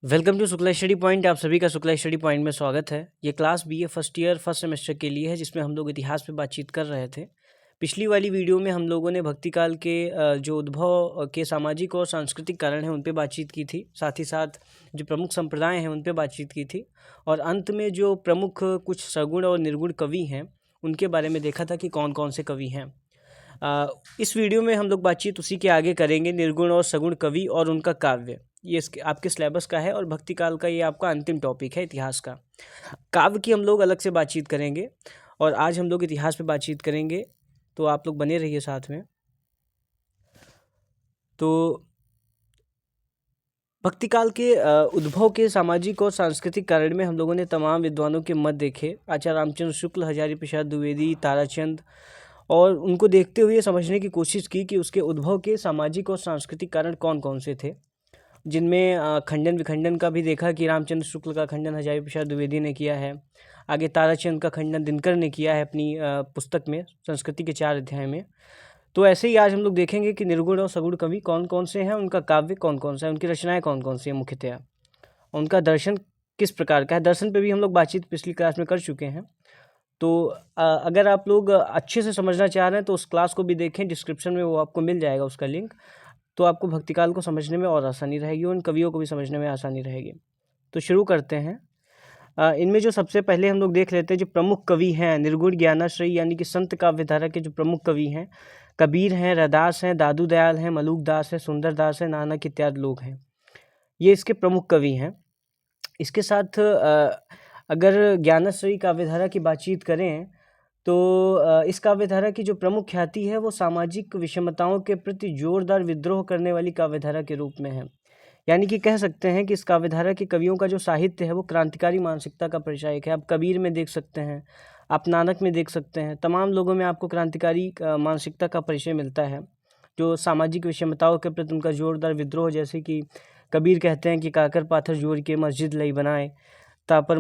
Welcome to Shukla study point. आप सभी का शुक्ला स्टडी पॉइंट में स्वागत है। ये class BA first year first semester के लिए है, जिसमें हम लोग इतिहास पे बातचीत कर रहे थे। पिछली वाली वीडियो में हम लोगों ने भक्ति काल के जो उद्भव के सामाजिक और सांस्कृतिक कारण हैं उन पे बातचीत की थी, साथ ही साथ जो प्रमुख संप्रदाय हैं उन पे बातचीत की थी, और अंत में जो प्रमुख कुछ सगुण और निर्गुण कवि हैं उनके बारे में देखा था कि कौन कौन से कवि हैं। इस वीडियो में हम लोग बातचीत उसी के आगे करेंगे, निर्गुण और सगुण कवि और उनका काव्य। ये इसके आपके सिलेबस का है और भक्ति काल का ये आपका अंतिम टॉपिक है इतिहास का। काव्य की हम लोग अलग से बातचीत करेंगे और आज हम लोग इतिहास पे बातचीत करेंगे, तो आप लोग बने रहिए साथ में। तो भक्ति काल के उद्भव के सामाजिक और सांस्कृतिक कारण में हम लोगों ने तमाम विद्वानों के मत देखे, आचार्य रामचंद्र शुक्ल, हजारी प्रसाद द्विवेदी, ताराचंद, और उनको देखते हुए समझने की कोशिश की कि उसके उद्भव के सामाजिक और सांस्कृतिक कारण कौन कौन से थे, जिनमें खंडन विखंडन का भी देखा कि रामचंद्र शुक्ल का खंडन हजारी प्रसाद द्विवेदी ने किया है। आगे ताराचंद का खंडन दिनकर ने किया है अपनी पुस्तक में, संस्कृति के 4 अध्याय में। तो ऐसे ही आज हम लोग देखेंगे कि निर्गुण और सगुण कवि कौन कौन से हैं, उनका काव्य कौन कौन सा है, उनकी रचनाएं कौन कौन सी हैं मुख्यतया, उनका दर्शन किस प्रकार का है। दर्शन पे भी हम लोग बातचीत पिछली क्लास में कर चुके हैं। तो अगर आप लोग अच्छे से समझना चाह रहे हैं तो उस क्लास को भी देखें, डिस्क्रिप्शन में वो आपको मिल जाएगा उसका लिंक। तो आपको भक्तिकाल को समझने में और आसानी रहेगी, उन कवियों को भी समझने में आसानी रहेगी। तो शुरू करते हैं। इनमें जो सबसे पहले हम लोग देख लेते हैं जो प्रमुख कवि हैं निर्गुण ज्ञानाश्रयी यानी कि संत काव्यधारा के जो प्रमुख कवि हैं, कबीर हैं, रैदास हैं, दादू दयाल हैं, मलूक दास है, सुंदर दास है, नानक इत्यादि लोग हैं। ये इसके प्रमुख कवि हैं। इसके साथ अगर ज्ञानाश्रयी काव्यधारा की बातचीत करें तो इस काव्यधारा की जो प्रमुख ख्याति है वो सामाजिक विषमताओं के प्रति जोरदार विद्रोह करने वाली काव्यधारा के रूप में है। यानी कि कह सकते हैं कि इस काव्यधारा के कवियों का जो साहित्य है वो क्रांतिकारी मानसिकता का परिचायक है। आप कबीर में देख सकते हैं, आप नानक में देख सकते हैं, तमाम लोगों में आपको क्रांतिकारी मानसिकता का परिचय मिलता है, जो सामाजिक विषमताओं के प्रति उनका जोरदार विद्रोह। जैसे कि कबीर कहते हैं कि काकर पाथर जोड़ के मस्जिद लई बनाए, तापर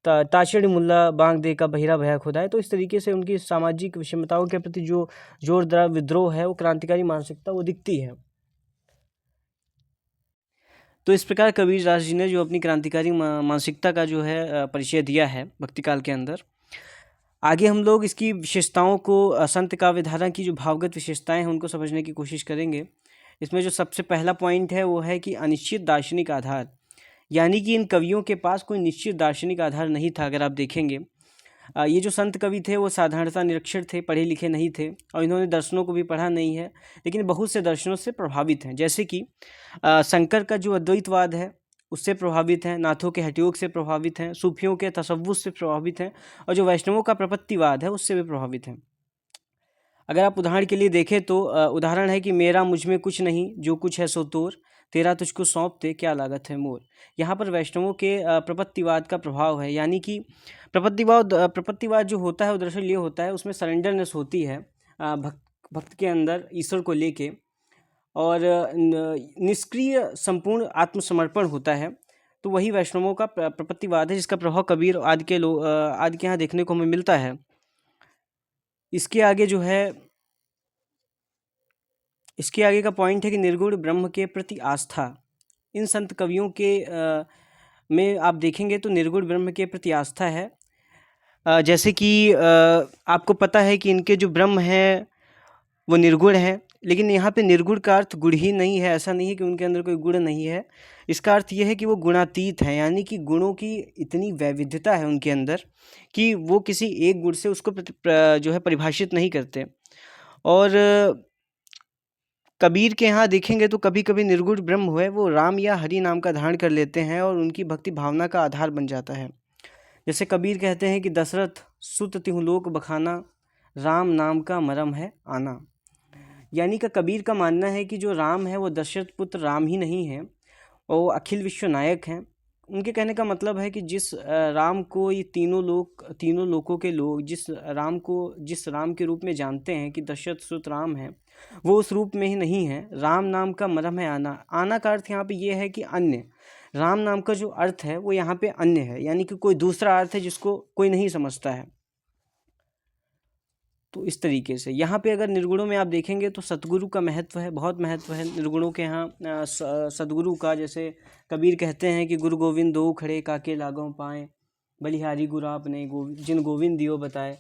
ताचड़ मुल्ला बांग दे का बहिरा भया खुदाए। तो इस तरीके से उनकी सामाजिक विषमताओं के प्रति जो जोरदार विद्रोह है, वो क्रांतिकारी मानसिकता वो दिखती है। तो इस प्रकार कबीर दास जी ने जो अपनी क्रांतिकारी मानसिकता का जो है परिचय दिया है भक्ति काल के अंदर। आगे हम लोग इसकी विशेषताओं को, संत काव्यधारा की जो भावगत विशेषताएं हैं उनको समझने की कोशिश करेंगे। इसमें जो सबसे पहला पॉइंट है वो है कि अनिश्चित दार्शनिक आधार, यानी कि इन कवियों के पास कोई निश्चित दार्शनिक आधार नहीं था। अगर आप देखेंगे ये जो संत कवि थे वो साधारणतः निरक्षर थे, पढ़े लिखे नहीं थे, और इन्होंने दर्शनों को भी पढ़ा नहीं है, लेकिन बहुत से दर्शनों से प्रभावित हैं। जैसे कि शंकर का जो अद्वैतवाद है उससे प्रभावित हैं, नाथों के हठयोग से प्रभावित हैं, सूफियों के तसव्वुफ से प्रभावित हैं, और जो वैष्णवों का प्रपत्तिवाद है उससे भी प्रभावित हैं। अगर आप उदाहरण के लिए देखें तो उदाहरण है कि मेरा मुझ में कुछ नहीं, जो कुछ है सो तोर, तेरा तुझको सौंपते क्या लागत है मोर। यहाँ पर वैष्णवों के प्रपत्तिवाद का प्रभाव है। यानी कि प्रपत्तिवाद जो होता है वो दरअसल ये होता है, उसमें सरेंडरनेस होती है भक्त के अंदर ईश्वर को लेके, और निष्क्रिय संपूर्ण आत्मसमर्पण होता है। तो वही वैष्णवों का प्रपत्तिवाद है, जिसका प्रभाव कबीर आदि के यहाँ देखने को हमें मिलता है। इसके आगे जो है, इसके आगे का पॉइंट है कि निर्गुण ब्रह्म के प्रति आस्था। इन संत कवियों के में आप देखेंगे तो निर्गुण ब्रह्म के प्रति आस्था है। जैसे कि आपको पता है कि इनके जो ब्रह्म है वो निर्गुण है, लेकिन यहाँ पे निर्गुण का अर्थ गुण ही नहीं है। ऐसा नहीं है कि उनके अंदर कोई गुण नहीं है, इसका अर्थ यह है कि वो गुणातीत है। यानी कि गुणों की इतनी वैविध्यता है उनके अंदर कि वो किसी एक गुण से उसको जो है परिभाषित नहीं करते। और कबीर के यहाँ देखेंगे तो कभी कभी निर्गुण ब्रह्म हुए वो राम या हरि नाम का धारण कर लेते हैं और उनकी भक्ति भावना का आधार बन जाता है। जैसे कबीर कहते हैं कि दशरथ सुत तिहु लोक बखाना, राम नाम का मरम है आना। यानी कि कबीर का मानना है कि जो राम है वो दशरथ पुत्र राम ही नहीं है, वो अखिल विश्व नायक हैं। उनके कहने का मतलब है कि जिस राम को ये तीनों लोकों के लोग जिस राम के रूप में जानते हैं कि दशरथ सुत राम है, वो उस रूप में ही नहीं है। राम नाम का मरम है आना। आना का अर्थ यहाँ पे ये है कि अन्य, राम नाम का जो अर्थ है वो यहाँ पे अन्य है, यानी कि कोई दूसरा अर्थ है जिसको कोई नहीं समझता है। तो इस तरीके से यहाँ पे अगर निर्गुणों में आप देखेंगे तो सतगुरु का महत्व है, बहुत महत्व है निर्गुणों के यहाँ। सतगुरु का जैसे कबीर कहते हैं कि गुरु गोविंद दो खड़े काके लागों पाए, बलिहारी गुरु आपने जिन गोविंद दियो बताए।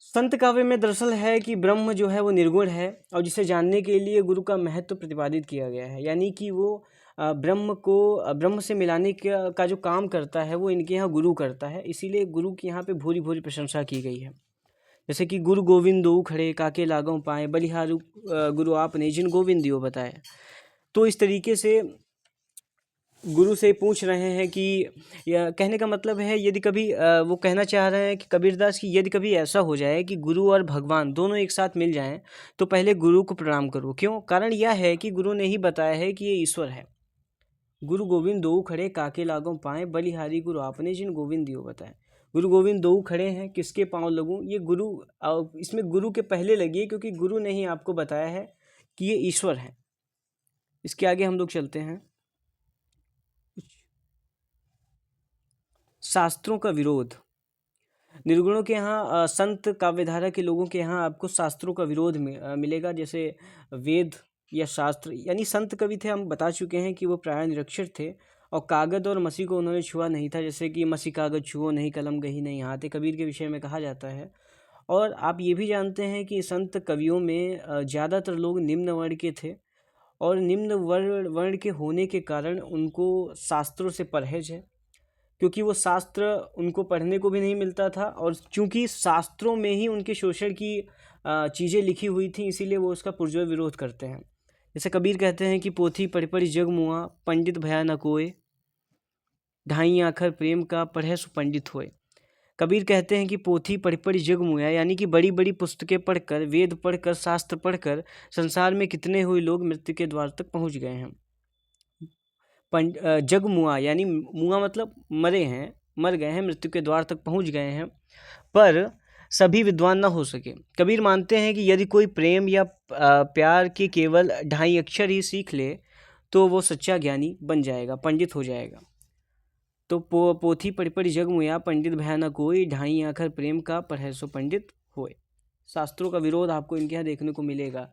संत काव्य में दरअसल है कि ब्रह्म जो है वो निर्गुण है और जिसे जानने के लिए गुरु का महत्व प्रतिपादित किया गया है, यानी कि वो ब्रह्म को ब्रह्म से मिलाने का जो काम करता है वो इनके यहाँ गुरु करता है, इसीलिए गुरु की यहाँ पे भूरी भूरी प्रशंसा की गई है। जैसे कि गुरु गोविंद दो खड़े काके लागों पाए, बलिहारू गुरु आपने जिन गोविंद दियो बताए। तो इस तरीके से गुरु से पूछ रहे हैं कि कहने का मतलब है यदि कभी वो कहना चाह रहे हैं कि कबीरदास की यदि कभी ऐसा हो जाए कि गुरु और भगवान दोनों एक साथ मिल जाएं तो पहले गुरु को प्रणाम करो। क्यों? कारण यह है कि गुरु ने ही बताया है कि ये ईश्वर है। गुरु गोविंद दो खड़े काके लागों पाए, बलिहारी गुरु आपने जिन गोविंद दियो बताए। गुरु गोविंद दो खड़े हैं, किसके पाँव लगूं? ये गुरु, इसमें गुरु के पहले लगिए क्योंकि गुरु ने ही आपको बताया है कि ये ईश्वर है। इसके आगे हम लोग चलते हैं। शास्त्रों का विरोध। निर्गुणों के यहाँ संत काव्यधारा के लोगों के यहाँ आपको शास्त्रों का विरोध मिलेगा। जैसे वेद या शास्त्र, यानी संत कवि थे, हम बता चुके हैं कि वो प्राय निरक्षर थे और कागज और मसी को उन्होंने छुआ नहीं था। जैसे कि मसी कागज छुओ नहीं, कलम गही नहीं हाथे, कबीर के विषय में कहा जाता है। और आप ये भी जानते हैं कि संत कवियों में ज़्यादातर लोग निम्न वर्ण के थे और निम्न वर्ण के होने के कारण उनको शास्त्रों से परहेज है, क्योंकि वो शास्त्र उनको पढ़ने को भी नहीं मिलता था और चूंकि शास्त्रों में ही उनके शोषण की चीज़ें लिखी हुई थी, इसीलिए वो उसका पुरजोर विरोध करते हैं। जैसे कबीर कहते हैं कि पोथी पढ़ पढ़ जग मुआ, पंडित भया न कोय, ढाई आखर प्रेम का पढ़े सो पंडित होए। कबीर कहते हैं कि पोथी पढ़ पढ़ जग मुआ, यानी कि बड़ी बड़ी पुस्तकें पढ़कर, वेद पढ़कर, शास्त्र पढ़कर संसार में कितने हुए लोग मृत्यु के द्वार तक पहुँच गए हैं। जग मुआ, यानी मुआ मतलब मरे हैं, मर गए हैं, मृत्यु के द्वार तक पहुंच गए हैं, पर सभी विद्वान न हो सके। कबीर मानते हैं कि यदि कोई प्रेम या प्यार के केवल ढाई अक्षर ही सीख ले तो वो सच्चा ज्ञानी बन जाएगा, पंडित हो जाएगा। तो पोथी पढ़ पढ़ जग मुआ, पंडित भया न कोई, ढाई आखर प्रेम का पढ़े सो पंडित होए। शास्त्रों का विरोध आपको इनके यहाँ देखने को मिलेगा।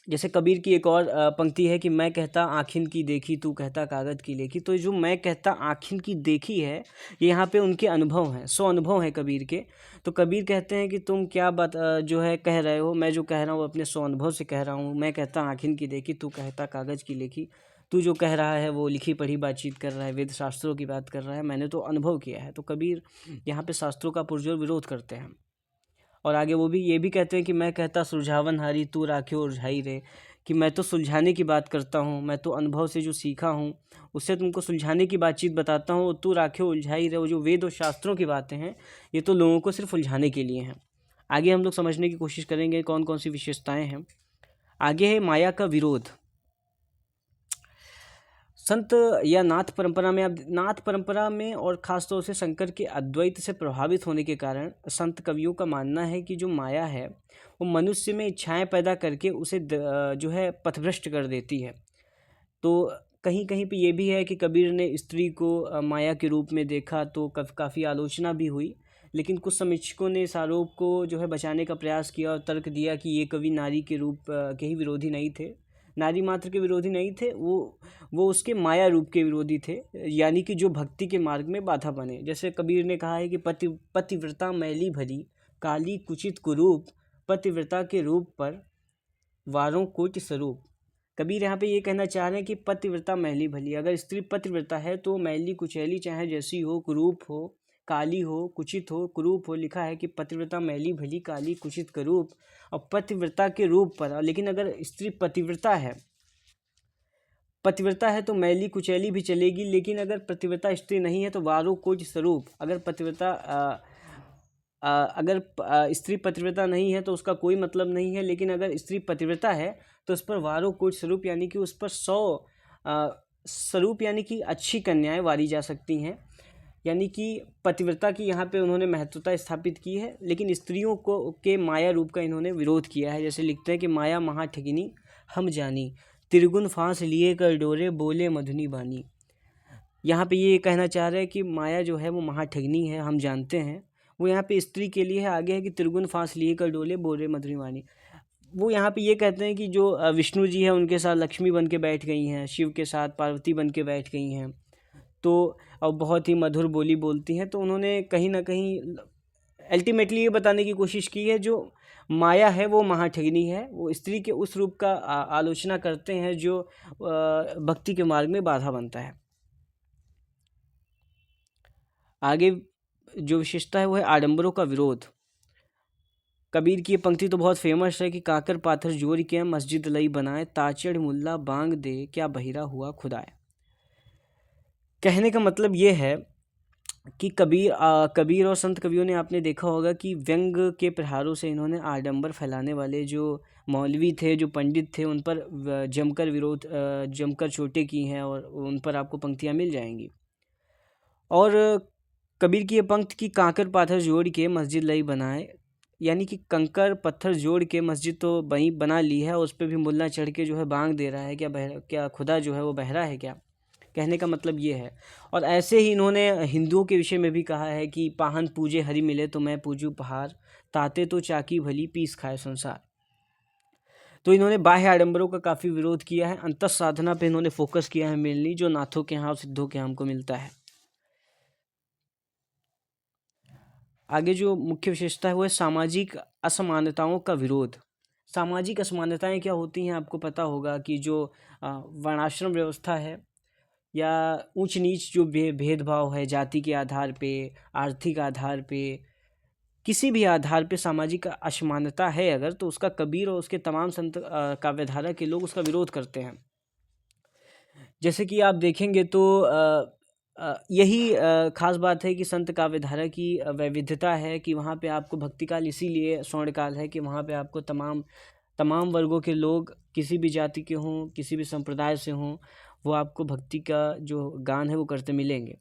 जैसे कबीर की एक और पंक्ति है कि मैं कहता आँखिन की देखी, तू कहता कागज की लेखी। तो जो मैं कहता आँखिन की देखी है, ये यहाँ पे उनके अनुभव हैं, सो अनुभव है कबीर के। तो कबीर कहते हैं कि तुम क्या बात जो है कह रहे हो, मैं जो कह रहा हूँ अपने सो अनुभव से कह रहा हूँ। मैं कहता आँखिन की देखी, तू कहता कागज़ की लेखी। तू जो कह रहा है वो लिखी पढ़ी बातचीत कर रहा है, वेद शास्त्रों की बात कर रहा है, मैंने तो अनुभव किया है। तो कबीर यहाँ पे शास्त्रों का पुरजोर विरोध करते हैं। और आगे वो भी ये भी कहते हैं कि मैं कहता सुलझावन हारी, तू राख्यो उलझाई रे। कि मैं तो सुलझाने की बात करता हूँ, मैं तो अनुभव से जो सीखा हूँ उससे तुमको सुलझाने की बातचीत बताता हूँ, तू राख्यो उलझाई रे। वो जो वेद और शास्त्रों की बातें हैं ये तो लोगों को सिर्फ उलझाने के लिए हैं। आगे हम लोग समझने की कोशिश करेंगे कौन कौन सी विशेषताएँ हैं। आगे है माया का विरोध। संत या नाथ परंपरा में, अब नाथ परंपरा में और ख़ासतौर से शंकर के अद्वैत से प्रभावित होने के कारण संत कवियों का मानना है कि जो माया है वो मनुष्य में इच्छाएं पैदा करके उसे जो है पथभ्रष्ट कर देती है। तो कहीं कहीं पे ये भी है कि कबीर ने स्त्री को माया के रूप में देखा तो काफ़ी आलोचना भी हुई, लेकिन कुछ समीक्षकों ने इस आरोप को जो है बचाने का प्रयास किया और तर्क दिया कि ये कवि नारी के रूप के ही विरोधी नहीं थे, नारी मात्र के विरोधी नहीं थे, वो उसके माया रूप के विरोधी थे, यानी कि जो भक्ति के मार्ग में बाधा बने। जैसे कबीर ने कहा है कि पतिव्रता मैली भरी, काली कुचित कुरूप, पतिव्रता के रूप पर वारों कोटि स्वरूप। कबीर यहाँ पे ये कहना चाह रहे हैं कि पतिव्रता मैली भली, अगर स्त्री पतिव्रता है तो मैली कुचैली चाहे जैसी हो, कुरूप हो, काली हो, कुचित हो, कुरूप हो। लिखा है कि पतिव्रता मैली भली, काली कुचित कुरूप, और पतिव्रता के रूप पर। लेकिन अगर स्त्री पतिव्रता है तो मैली कुचैली भी चलेगी, लेकिन अगर पतिव्रता स्त्री नहीं है तो वारों कोटि स्वरूप। अगर स्त्री पतिव्रता नहीं है तो उसका कोई मतलब नहीं है, लेकिन अगर स्त्री पतिव्रता है तो उस पर वारों कोटि स्वरूप, यानी कि उस पर 100 स्वरूप यानी कि अच्छी कन्याएं वारी जा सकती हैं। यानी कि पतिव्रता की यहाँ पे उन्होंने महत्वता स्थापित की है, लेकिन स्त्रियों को के माया रूप का इन्होंने विरोध किया है। जैसे लिखते हैं कि माया महा ठगिनी हम जानी, त्रिगुण फांस लिए कर डोरे, बोले मधुनी बानी। यहाँ पे ये कहना चाह रहे हैं कि माया जो है वो महाठगनी है, हम जानते हैं, वो यहाँ पे स्त्री के लिए है, आगे है कि त्रिगुण फांस लिए कर डोले बोरे मधुरी वाणी। वो यहाँ पे ये कहते हैं कि जो विष्णु जी है उनके साथ लक्ष्मी बन के बैठ गई हैं, शिव के साथ पार्वती बन के बैठ गई हैं, तो अब बहुत ही मधुर बोली बोलती हैं। तो उन्होंने कहीं ना कहीं अल्टीमेटली ये बताने की कोशिश की है जो माया है वो महाठगिनी है, वो स्त्री के उस रूप का आलोचना करते हैं जो भक्ति के मार्ग में बाधा बनता है। आगे जो विशेषता है वो है आडंबरों का विरोध। कबीर की ये पंक्ति तो बहुत फेमस है कि काकर पाथर जोड़ के मस्जिद लई बनाए, ताचड़ मुल्ला बांग दे क्या बहिरा हुआ खुदाए। कहने का मतलब ये है कि कबीर और संत कवियों ने, आपने देखा होगा कि व्यंग के प्रहारों से इन्होंने आडंबर फैलाने वाले जो मौलवी थे, जो पंडित थे, उन पर जमकर चोटें की हैं और उन पर आपको पंक्तियाँ मिल जाएंगी। और कबीर की ये पंक्ति की काकर पाथर जोड़ के मस्जिद लई बनाए, यानी कि कंकर पत्थर जोड़ के मस्जिद तो बना ली है, उस पर भी मुल्ला चढ़ के जो है बांग दे रहा है, क्या खुदा जो है वो बहरा है क्या। कहने का मतलब ये है। और ऐसे ही इन्होंने हिंदुओं के विषय में भी कहा है कि पाहन पूजे हरि मिले तो मैं पूजू पहाड़, ताते तो चाकी भली पीस खाए संसार। तो इन्होंने बाह्य आडंबरों का काफ़ी विरोध किया है, अंतस साधना पे इन्होंने फोकस किया है मेनली, जो नाथों के यहाँ और सिद्धों के यहाँ हमको मिलता है। आगे जो मुख्य विशेषता है वो है सामाजिक असमानताओं का विरोध। सामाजिक असमानताएं क्या होती हैं, आपको पता होगा कि जो वर्णाश्रम व्यवस्था है या ऊंच नीच जो भेदभाव है जाति के आधार पे, आर्थिक आधार पे, किसी भी आधार पे सामाजिक असमानता है अगर, तो उसका कबीर और उसके तमाम संत काव्यधारा के लोग उसका विरोध करते हैं। जैसे कि आप देखेंगे तो यही खास बात है कि संत काव्यधारा की वैविध्यता है कि वहाँ पे आपको भक्ति काल इसीलिए स्वर्णकाल है कि वहाँ पे आपको तमाम वर्गों के लोग, किसी भी जाति के हों, किसी भी संप्रदाय से हों, वो आपको भक्ति का जो गान है वो करते मिलेंगे।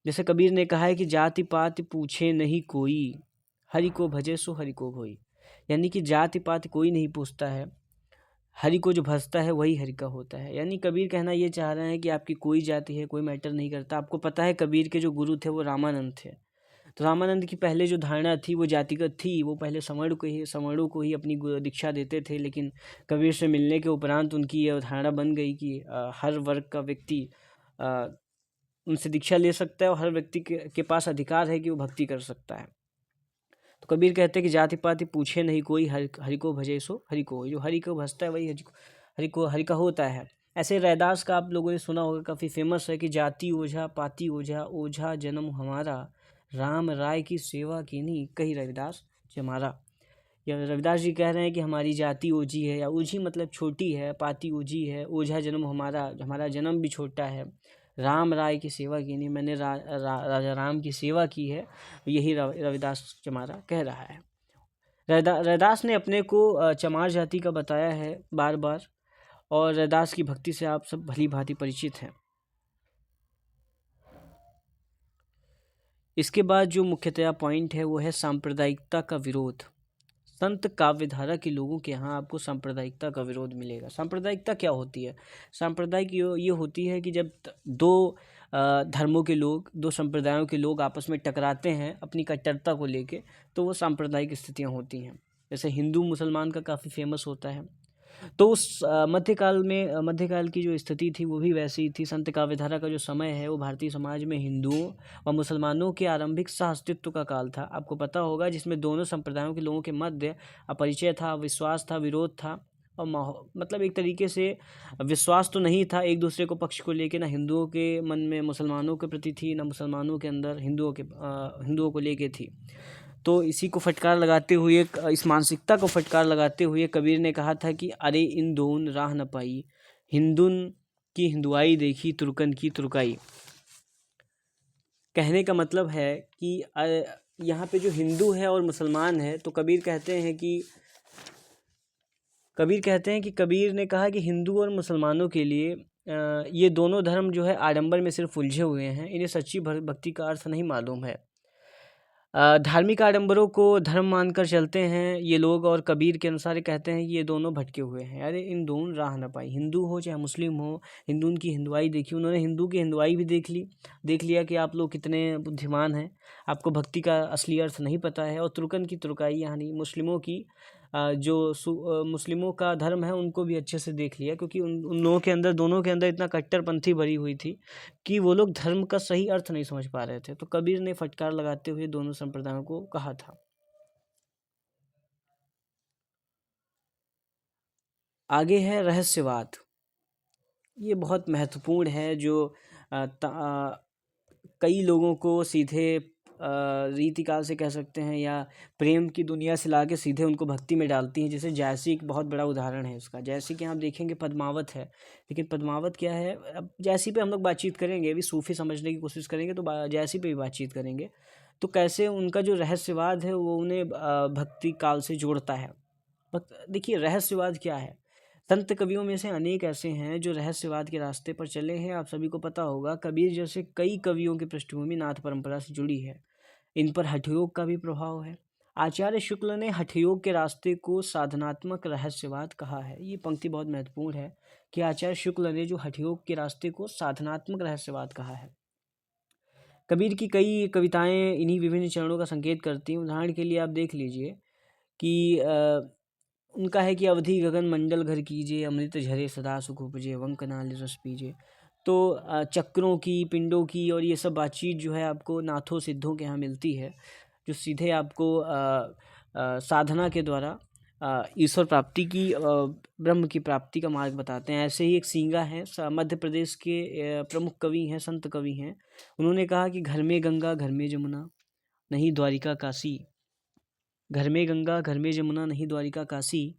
जैसे कबीर ने कहा है कि जाति पाति पूछे नहीं कोई, हरि को भजे सो हरि को होई। यानी कि जाति पाति कोई नहीं पूछता है, हरि को जो भजता है वही हरि का होता है। यानी कबीर कहना ये चाह रहे हैं कि आपकी कोई जाति है, कोई मैटर नहीं करता। आपको पता है कबीर के जो गुरु थे वो रामानंद थे, तो रामानंद की पहले जो धारणा थी वो जातिगत थी, वो पहले सवर्णों को ही अपनी दीक्षा देते थे, लेकिन कबीर से मिलने के उपरांत उनकी यह धारणा बन गई कि हर वर्ग का व्यक्ति उनसे दीक्षा ले सकता है और हर व्यक्ति के पास अधिकार है कि वो भक्ति कर सकता है। तो कबीर कहते हैं कि जाति पाति पूछे नहीं कोई, हरि को भजे सो हरि को, जो हरि को भजता है वही हरि का होता है। ऐसे रैदास का आप लोगों ने सुना होगा, काफ़ी फेमस है कि जाति ओझा पाति ओझा, ओझा जन्म हमारा, राम राय की सेवा कीनी कही रविदास जमारा। या रविदास जी कह रहे हैं कि हमारी जाति ओझी है, या ओझी मतलब छोटी है, पाति ओझी है, ओझा जन्म हमारा जन्म भी छोटा है, राम राय की सेवा की नहीं, मैंने राजा राम की सेवा की है, यही रविदास चमारा कह रहा है। रैदास ने अपने को चमार जाति का बताया है बार बार, और रैदास की भक्ति से आप सब भली भांति परिचित हैं। इसके बाद जो मुख्यतया पॉइंट है वो है सांप्रदायिकता का विरोध। संत काव्यधारा के लोगों के यहाँ आपको सांप्रदायिकता का विरोध मिलेगा। सांप्रदायिकता क्या होती है? सांप्रदायिक ये होती है कि जब दो धर्मों के लोग, दो संप्रदायों के लोग आपस में टकराते हैं अपनी कट्टरता को लेके, तो वो सांप्रदायिक स्थितियाँ होती हैं। जैसे हिंदू मुसलमान का काफ़ी फेमस होता है, तो उस मध्यकाल की जो स्थिति थी वो भी वैसी ही थी। संत काव्यधारा का जो समय है वो भारतीय समाज में हिंदुओं व मुसलमानों के आरंभिक सह अस्तित्व का काल था, आपको पता होगा, जिसमें दोनों संप्रदायों के लोगों के मध्य अपरिचय था, विश्वास था, विरोध था, और मतलब एक तरीके से विश्वास तो नहीं था एक दूसरे को पक्ष को लेके, ना हिंदुओं के मन में मुसलमानों के प्रति थी, ना मुसलमानों के अंदर हिंदुओं को लेके थी। तो इसी को फटकार लगाते हुए, इस मानसिकता को फटकार लगाते हुए कबीर ने कहा था कि अरे इन दोन राह न पाई, हिंदुन की हिंदुआई देखी, तुर्कन की तुर्काई। कहने का मतलब है कि यहाँ पे जो हिंदू है और मुसलमान है, तो कबीर कहते हैं कि कबीर ने कहा कि हिंदू और मुसलमानों के लिए ये दोनों धर्म जो है आडंबर में सिर्फ उलझे हुए हैं, इन्हें सच्ची भक्ति का अर्थ नहीं मालूम है। धार्मिक आडंबरों को धर्म मानकर चलते हैं ये लोग, और कबीर के अनुसार ये कहते हैं कि ये दोनों भटके हुए हैं। अरे इन दोनों राह न पाई, हिंदू हो चाहे मुस्लिम हो, हिंदू की हिंदुआई देखी, उन्होंने हिंदू की हिंदुआई भी देख लिया कि आप लोग कितने बुद्धिमान हैं, आपको भक्ति का असली अर्थ नहीं पता है। और तुर्कन की तुर्काई यानी मुस्लिमों की मुस्लिमों का धर्म है उनको भी अच्छे से देख लिया, क्योंकि उन लोगों के अंदर, दोनों के अंदर इतना कट्टरपंथी भरी हुई थी कि वो लोग धर्म का सही अर्थ नहीं समझ पा रहे थे। तो कबीर ने फटकार लगाते हुए दोनों संप्रदायों को कहा था। आगे है रहस्यवाद। ये बहुत महत्वपूर्ण है, जो कई लोगों को सीधे रीति काल से कह सकते हैं या प्रेम की दुनिया से लाके सीधे उनको भक्ति में डालती हैं। जैसे जैसी एक बहुत बड़ा उदाहरण है इसका। जैसी कि आप देखेंगे पद्मावत है, लेकिन पद्मावत क्या है, अब जैसी पे हम लोग बातचीत करेंगे, अभी सूफी समझने की कोशिश करेंगे तो जैसी पे भी बातचीत करेंगे, तो कैसे उनका जो रहस्यवाद है वो उन्हें भक्ति काल से जोड़ता है। देखिए रहस्यवाद क्या है। संत कवियों में से अनेक ऐसे हैं जो रहस्यवाद के रास्ते पर चले हैं। आप सभी को पता होगा कबीर जैसे कई कवियों की पृष्ठभूमि नाथ परंपरा से जुड़ी है। इन पर हठयोग का भी प्रभाव है। आचार्य शुक्ल ने हठयोग के रास्ते को साधनात्मक रहस्यवाद कहा है। ये पंक्ति बहुत महत्वपूर्ण है कि आचार्य शुक्ल ने जो हठयोग के रास्ते को साधनात्मक रहस्यवाद कहा है। कबीर की कई कविताएं इन्हीं विभिन्न चरणों का संकेत करती हैं। उदाहरण के लिए आप देख लीजिए कि उनका है कि अवधि गगन मंडल घर कीजिए, अमृत झरे सदा सुख उपजे, वंक नाल रस पीजिए। तो चक्रों की, पिंडों की और ये सब बातचीत जो है आपको नाथों सिद्धों के यहाँ मिलती है, जो सीधे आपको साधना के द्वारा ईश्वर प्राप्ति की, ब्रह्म की प्राप्ति का मार्ग बताते हैं। ऐसे ही एक सींगा है, मध्य प्रदेश के प्रमुख कवि हैं, संत कवि हैं। उन्होंने कहा कि घर में गंगा घर में जमुना नहीं द्वारिका काशी, घर में गंगा घर में जमुना नहीं द्वारिका काशी,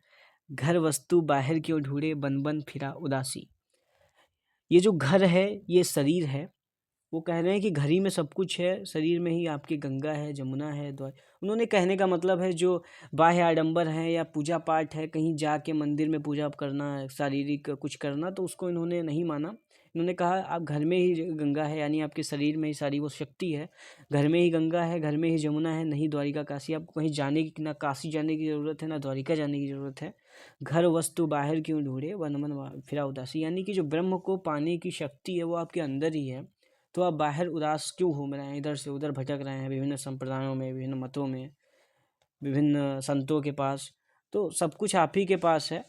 घर वस्तु बाहर क्यों ढूंढे बन बन फिरा उदासी। ये जो घर है ये शरीर है। वो कह रहे हैं कि घर ही में सब कुछ है, शरीर में ही आपकी गंगा है, जमुना है, द्वार। उन्होंने कहने का मतलब है जो बाह्य आडंबर है या पूजा पाठ है, कहीं जाके मंदिर में पूजा करना, शारीरिक कुछ करना, तो उसको इन्होंने नहीं माना। इन्होंने कहा आप घर में ही गंगा है, यानी आपके शरीर में ही सारी वो शक्ति है। घर में ही गंगा है, घर में ही जमुना है, नहीं द्वारिका काशी। आपको कहीं जाने की, ना काशी जाने की ज़रूरत है, ना द्वारिका जाने की ज़रूरत है। घर वस्तु बाहर क्यों ढूंढे वन मन फिरा उदासी, यानी कि जो ब्रह्म को पाने की शक्ति है वो आपके अंदर ही है। तो आप बाहर उदास क्यों घूम रहे हैं, इधर से उधर भटक रहे हैं, विभिन्न संप्रदायों में, विभिन्न मतों में, विभिन्न संतों के पास। तो सब कुछ आप ही के पास है,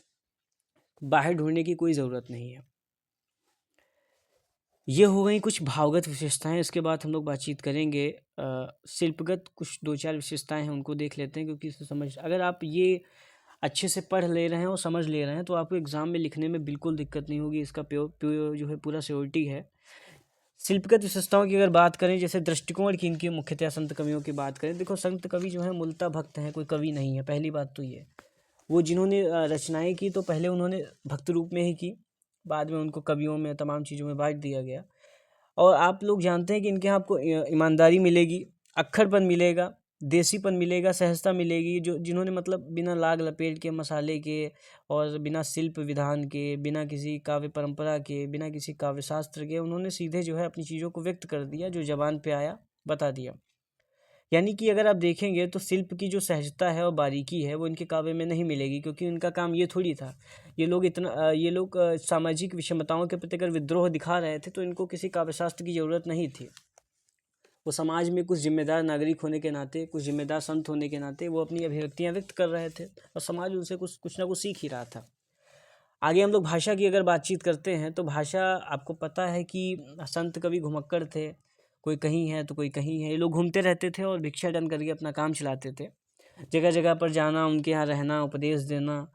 बाहर ढूंढने की कोई ज़रूरत नहीं है। ये हो गई कुछ भावगत विशेषताएं। इसके बाद हम लोग बातचीत करेंगे शिल्पगत कुछ 2-4 विशेषताएं हैं, उनको देख लेते हैं, क्योंकि इसे समझ, अगर आप ये अच्छे से पढ़ ले रहे हैं और समझ ले रहे हैं तो आपको एग्ज़ाम में लिखने में बिल्कुल दिक्कत नहीं होगी। इसका प्योर जो है पूरा श्योरिटी है। शिल्पगत विशेषताओं की अगर बात करें, जैसे दृष्टिकोण की इनकी मुख्यतः संत कवियों की बात करें, देखो संत कवि जो है मूलतः भक्त हैं, कोई कवि नहीं है। पहली बात तो ये, वो जिन्होंने रचनाएं की तो पहले उन्होंने भक्त रूप में ही की, बाद में उनको कवियों में, तमाम चीज़ों में बांट दिया गया। और आप लोग जानते हैं कि इनके यहाँ आपको ईमानदारी मिलेगी, अक्खरपन मिलेगा, देसीपन मिलेगा, सहजता मिलेगी। जो जिन्होंने मतलब बिना लाग लपेट के, मसाले के और बिना शिल्प विधान के, बिना किसी काव्य परंपरा के, बिना किसी काव्य शास्त्र के, उन्होंने सीधे जो है अपनी चीज़ों को व्यक्त कर दिया, जो जबान पे आया बता दिया। यानी कि अगर आप देखेंगे तो शिल्प की जो सहजता है और बारीकी है वो इनके काव्य में नहीं मिलेगी, क्योंकि इनका काम ये थोड़ी था। ये लोग सामाजिक विषमताओं के प्रति अगर विद्रोह दिखा रहे थे तो इनको किसी काव्यशास्त्र की ज़रूरत नहीं थी। वो समाज में कुछ जिम्मेदार नागरिक होने के नाते, कुछ जिम्मेदार संत होने के नाते वो अपनी अभिव्यक्तियाँ व्यक्त कर रहे थे, और समाज उनसे कुछ ना कुछ सीख ही रहा था। आगे हम लोग भाषा की अगर बातचीत करते हैं तो भाषा, आपको पता है कि संत कवि घुमक्कड़ थे, कोई कहीं है तो कोई कहीं है। ये लोग घूमते रहते थे और भिक्षाटन करके अपना काम चलाते थे। जगह जगह पर जाना, उनके यहाँ रहना, उपदेश देना,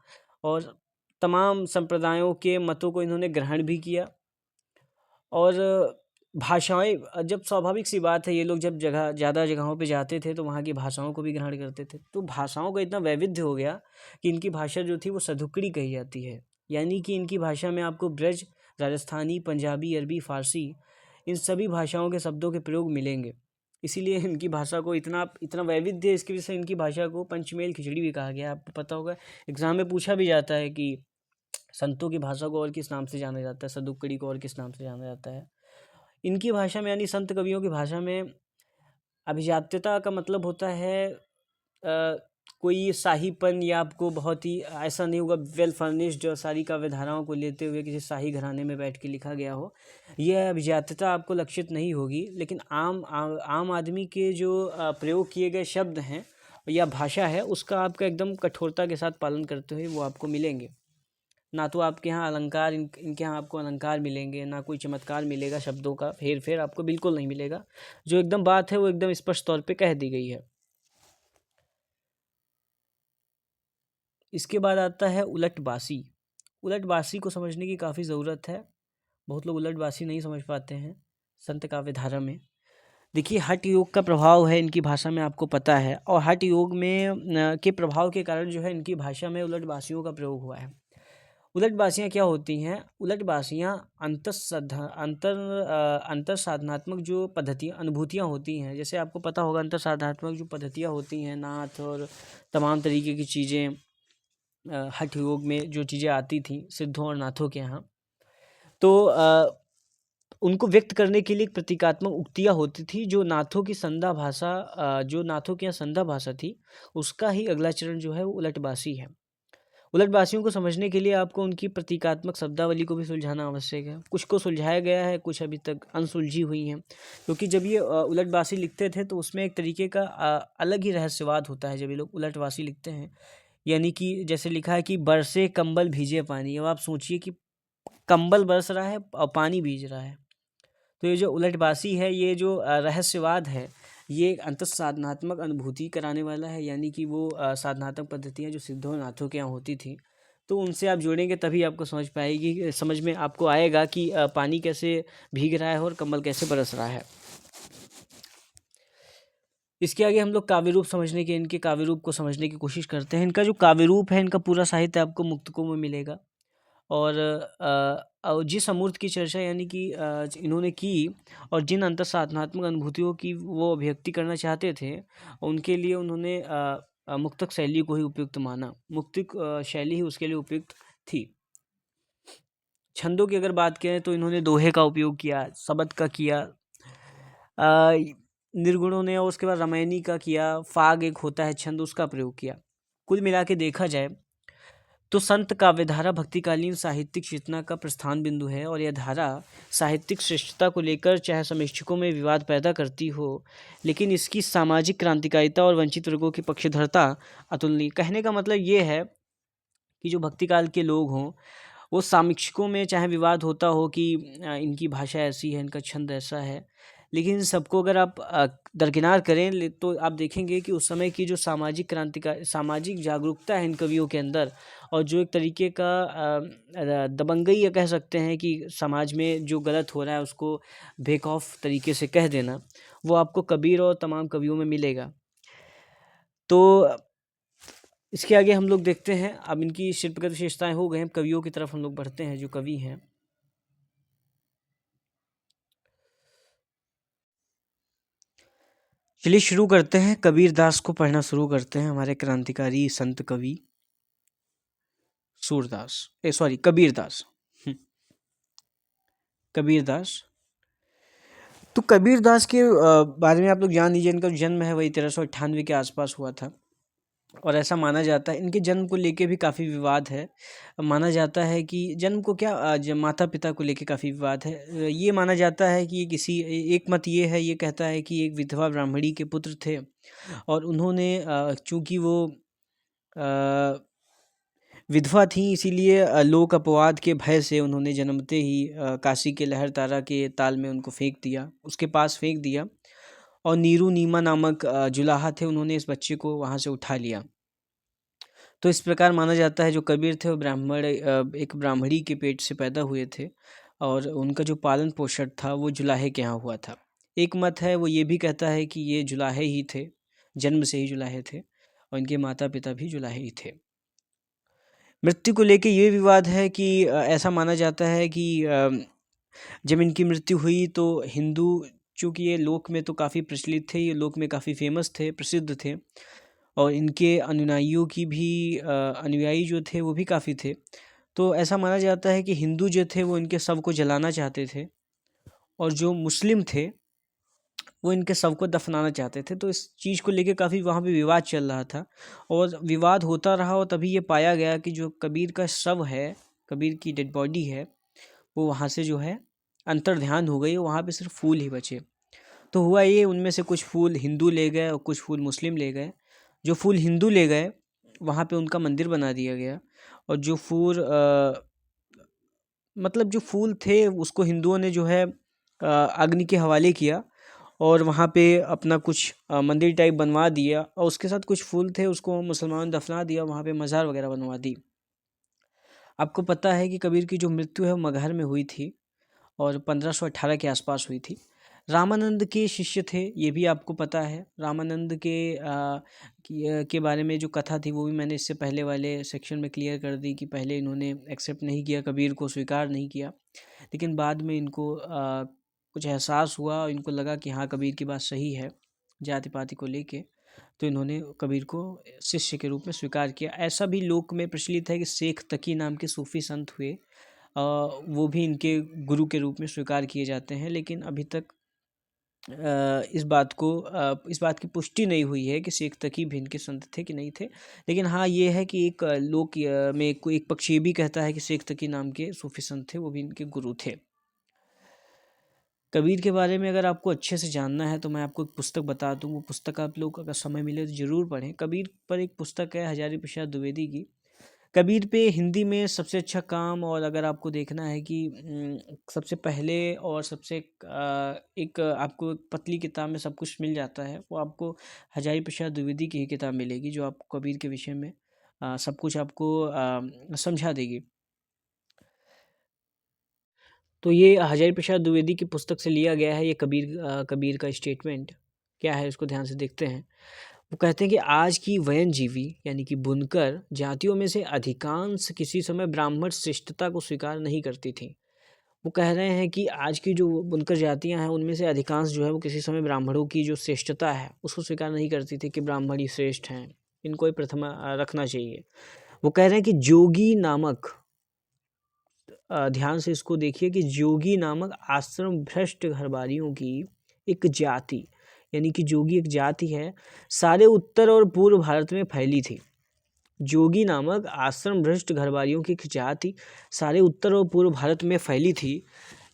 और तमाम संप्रदायों के मतों को इन्होंने ग्रहण भी किया। और भाषाएं, जब स्वाभाविक सी बात है, ये लोग जब ज़्यादा जगहों पे जाते थे तो वहाँ की भाषाओं को भी ग्रहण करते थे। तो भाषाओं का इतना वैविध्य हो गया कि इनकी भाषा जो थी वो सधुकड़ी कही जाती है। यानी कि इनकी भाषा में आपको ब्रज, राजस्थानी, पंजाबी, अरबी, फारसी, इन सभी भाषाओं के शब्दों के प्रयोग मिलेंगे। इसीलिए इनकी भाषा को इतना वैविध्य है, इसकी वजह से इनकी भाषा को पंचमेल खिचड़ी भी कहा गया। आपको पता होगा, एग्जाम में पूछा भी जाता है कि संतों की भाषा को और किस नाम से जाना जाता है, सदुक्कड़ी को और किस नाम से जाना जाता है। इनकी भाषा में, यानी संत कवियों की भाषा में, अभिजात्यता का मतलब होता है कोई शाहीपन, या आपको बहुत ही ऐसा नहीं होगा वेल फर्निश्ड और सारी काव्य धाराओं को लेते हुए किसी शाही घराने में बैठ के लिखा गया हो, यह अभिजात्यता आपको लक्षित नहीं होगी। लेकिन आम आदमी के जो प्रयोग किए गए शब्द हैं या भाषा है, उसका आपका एकदम कठोरता के साथ पालन करते हुए वो आपको मिलेंगे। ना तो आपके यहाँ अलंकार, इनके यहाँ आपको अलंकार मिलेंगे, ना कोई चमत्कार मिलेगा, शब्दों का हेर फेर आपको बिल्कुल नहीं मिलेगा। जो एकदम बात है वो एकदम स्पष्ट तौर पे कह दी गई है। इसके बाद आता है उलटबासी। उलटबासी को समझने की काफ़ी ज़रूरत है। बहुत लोग उलटबासी नहीं समझ पाते हैं संत काव्य धारा में। देखिए, हठ योग का प्रभाव है इनकी भाषा में, आपको पता है, और हठ योग में के प्रभाव के कारण जो है इनकी भाषा में उलटबासियों का प्रयोग हुआ है। उलटबासियाँ क्या होती हैं? उलटबासियाँ अंतर साधनात्मक जो पद्धतियाँ अनुभूतियाँ होती हैं, जैसे आपको पता होगा अंतर साधनात्मक जो पद्धतियाँ होती हैं, नाथ और तमाम तरीके की चीज़ें, हठ योग में जो चीज़ें आती थी सिद्धों और नाथों के यहाँ, तो उनको व्यक्त करने के लिए एक प्रतीकात्मक उक्तियाँ होती थी, जो नाथों की संधा भाषा, जो नाथों के यहाँ संधा भाषा थी, उसका ही अगला चरण जो है वो उलटबासी है। उलटबासियों को समझने के लिए आपको उनकी प्रतीकात्मक शब्दावली को भी सुलझाना आवश्यक है। कुछ को सुलझाया गया है, कुछ अभी तक अनसुलझी हुई हैं, क्योंकि जब ये उलटबासी लिखते थे तो उसमें एक तरीके का अलग ही रहस्यवाद होता है जब ये लोग उलटबासी लिखते हैं। यानी कि जैसे लिखा है कि बरसे कंबल भीजे पानी। अब आप सोचिए कि कंबल बरस रहा है और पानी भीज रहा है। तो ये जो उलटबासी है, ये जो रहस्यवाद है, ये एक अंतः साधनात्मक अनुभूति कराने वाला है। यानी कि वो साधनात्मक पद्धतियाँ जो सिद्धों नाथों के यहाँ होती थी, तो उनसे आप जोड़ेंगे तभी आपको समझ में आपको आएगा कि पानी कैसे भीग रहा है और कंबल कैसे बरस रहा है। इसके आगे हम लोग काव्य रूप समझने के, इनके काव्य रूप को समझने की कोशिश करते हैं। इनका जो काव्य रूप है, इनका पूरा साहित्य आपको मुक्तकों में मिलेगा। और जिस अमूर्त की चर्चा यानी कि इन्होंने की, और जिन अंतर साधनात्मक अनुभूतियों की वो अभिव्यक्ति करना चाहते थे, उनके लिए उन्होंने मुक्तक शैली को ही उपयुक्त माना। मुक्तक शैली ही उसके लिए उपयुक्त थी। छंदों की अगर बात करें तो इन्होंने दोहे का उपयोग किया, शबद का किया, निर्गुणों ने, और उसके बाद रामायणी का किया, फाग एक होता है छंद, उसका प्रयोग किया। कुल मिला के देखा जाए तो संत काव्यधारा भक्तिकालीन साहित्यिक चेतना का प्रस्थान बिंदु है। और यह धारा साहित्यिक श्रेष्ठता को लेकर चाहे समीक्षकों में विवाद पैदा करती हो, लेकिन इसकी सामाजिक क्रांतिकारिता और वंचित वर्गों की पक्षधरता अतुलनीय। कहने का मतलब ये है कि जो भक्तिकाल के लोग हों, वो समीक्षकों में चाहे विवाद होता हो कि इनकी भाषा ऐसी है, इनका छंद ऐसा है, लेकिन सबको अगर आप दरकिनार करें तो आप देखेंगे कि उस समय की जो सामाजिक जागरूकता है इन कवियों के अंदर, और जो एक तरीके का दबंगई या कह सकते हैं कि समाज में जो गलत हो रहा है उसको बेखौफ तरीके से कह देना, वो आपको कबीर और तमाम कवियों में मिलेगा। तो इसके आगे हम लोग देखते हैं, अब इनकी शिल्पगत विशेषताएं हो गए हैं, कवियों की तरफ हम लोग बढ़ते हैं। जो कवि हैं, चलिए शुरू करते हैं, कबीर दास को पढ़ना शुरू करते हैं। हमारे क्रांतिकारी संत कवि कबीर दास। कबीर दास। तो कबीर दास के बारे में आप लोग जान लीजिए, इनका जन्म है वही 1398 के आसपास हुआ था, और ऐसा माना जाता है इनके जन्म को लेके भी काफ़ी विवाद है। माना जाता है कि जन्म को क्या, माता पिता को लेके काफ़ी विवाद है। ये माना जाता है कि एक मत ये है, ये कहता है कि एक विधवा ब्राह्मणी के पुत्र थे, और उन्होंने चूँकि वो विधवा थी, इसीलिए लोक अपवाद के भय से उन्होंने जन्मते ही काशी के लहर तारा के ताल में उनको फेंक दिया, उसके पास फेंक दिया, और नीरू नीमा नामक जुलाहा थे, उन्होंने इस बच्चे को वहाँ से उठा लिया। तो इस प्रकार माना जाता है जो कबीर थे वो एक ब्राह्मणी के पेट से पैदा हुए थे, और उनका जो पालन पोषण था वो जुलाहे के यहाँ हुआ था। एक मत है वो ये भी कहता है कि ये जुलाहे ही थे, जन्म से ही जुलाहे थे, और इनके माता पिता भी जुलाहे ही थे। मृत्यु को लेके ये विवाद है कि ऐसा माना जाता है कि जब इनकी मृत्यु हुई तो हिंदू, चूँकि ये लोक में तो काफ़ी प्रचलित थे, ये लोक में काफ़ी फेमस थे, प्रसिद्ध थे, और इनके अनुयायियों की भी अनुयायी जो थे वो भी काफ़ी थे। तो ऐसा माना जाता है कि हिंदू जो थे वो इनके शव को जलाना चाहते थे, और जो मुस्लिम थे वो इनके शव को दफनाना चाहते थे। तो इस चीज़ को लेके काफ़ी वहाँ पे विवाद चल रहा था और विवाद होता रहा और तभी ये पाया गया कि जो कबीर का शव है, कबीर की डेड बॉडी है, वो वहाँ से जो है अंतर्ध्यान हो गई, वहाँ पे सिर्फ फूल ही बचे। तो हुआ ये, उनमें से कुछ फूल हिंदू ले गए और कुछ फूल मुस्लिम ले गए। जो फूल हिंदू ले गए वहाँ पे उनका मंदिर बना दिया गया और जो फूल मतलब जो फूल थे उसको हिंदुओं ने जो है अग्नि के हवाले किया और वहाँ पे अपना कुछ मंदिर टाइप बनवा दिया और उसके साथ कुछ फूल थे उसको मुसलमानों ने दफना दिया, वहाँ पे मज़ार वगैरह बनवा दी। आपको पता है कि कबीर की जो मृत्यु है वो मगहर में हुई थी और 1518 के आसपास हुई थी। रामानंद के शिष्य थे, ये भी आपको पता है। रामानंद के बारे में जो कथा थी वो भी मैंने इससे पहले वाले सेक्शन में क्लियर कर दी कि पहले इन्होंने एक्सेप्ट नहीं किया, कबीर को स्वीकार नहीं किया, लेकिन बाद में इनको कुछ एहसास हुआ और इनको लगा कि हाँ कबीर की बात सही है जाति पाति को लेके, तो इन्होंने कबीर को शिष्य के रूप में स्वीकार किया। ऐसा भी लोक में प्रचलित है कि शेख तकी नाम के सूफी संत हुए, वो भी इनके गुरु के रूप में स्वीकार किए जाते हैं, लेकिन अभी तक इस बात की पुष्टि नहीं हुई है कि शेख तकी भी इनके संत थे कि नहीं थे। लेकिन हाँ ये है कि एक लोक में कोई एक पक्ष ये भी कहता है कि शेख तकी नाम के सूफी संत थे, वो भी इनके गुरु थे। कबीर के बारे में अगर आपको अच्छे से जानना है तो मैं आपको एक पुस्तक बता दूं, वो पुस्तक आप लोग अगर समय मिले तो ज़रूर पढ़ें। कबीर पर एक पुस्तक है हजारी प्रसाद द्विवेदी की, कबीर पे हिंदी में सबसे अच्छा काम। और अगर आपको देखना है कि सबसे पहले और सबसे एक आपको एक पतली किताब में सब कुछ मिल जाता है, वो आपको हजारी प्रसाद द्विवेदी की ही किताब मिलेगी जो आपको कबीर के विषय में सब कुछ आपको समझा देगी। तो ये हजारी प्रसाद द्विवेदी की पुस्तक से लिया गया है। ये कबीर का स्टेटमेंट क्या है इसको ध्यान से देखते हैं। वो कहते हैं कि आज की वयनजीवी यानी कि बुनकर जातियों में से अधिकांश किसी समय ब्राह्मण श्रेष्ठता को स्वीकार नहीं करती थी। वो कह रहे हैं कि आज की जो बुनकर जातियां हैं उनमें से अधिकांश जो है वो किसी समय ब्राह्मणों की जो श्रेष्ठता है उसको स्वीकार नहीं करती थी कि ब्राह्मण ही श्रेष्ठ हैं, इनको ही प्रथमा रखना चाहिए। वो कह रहे हैं कि जोगी नामक ध्यान से इसको देखिए कि जोगी नामक आश्रम भ्रष्ट घरबारियों की एक जाति, यानी कि जोगी एक जाति है, सारे उत्तर और पूर्व भारत में फैली थी। जोगी नामक आश्रम भ्रष्ट घरबारियों की एक जाति सारे उत्तर और पूर्व भारत में फैली थी।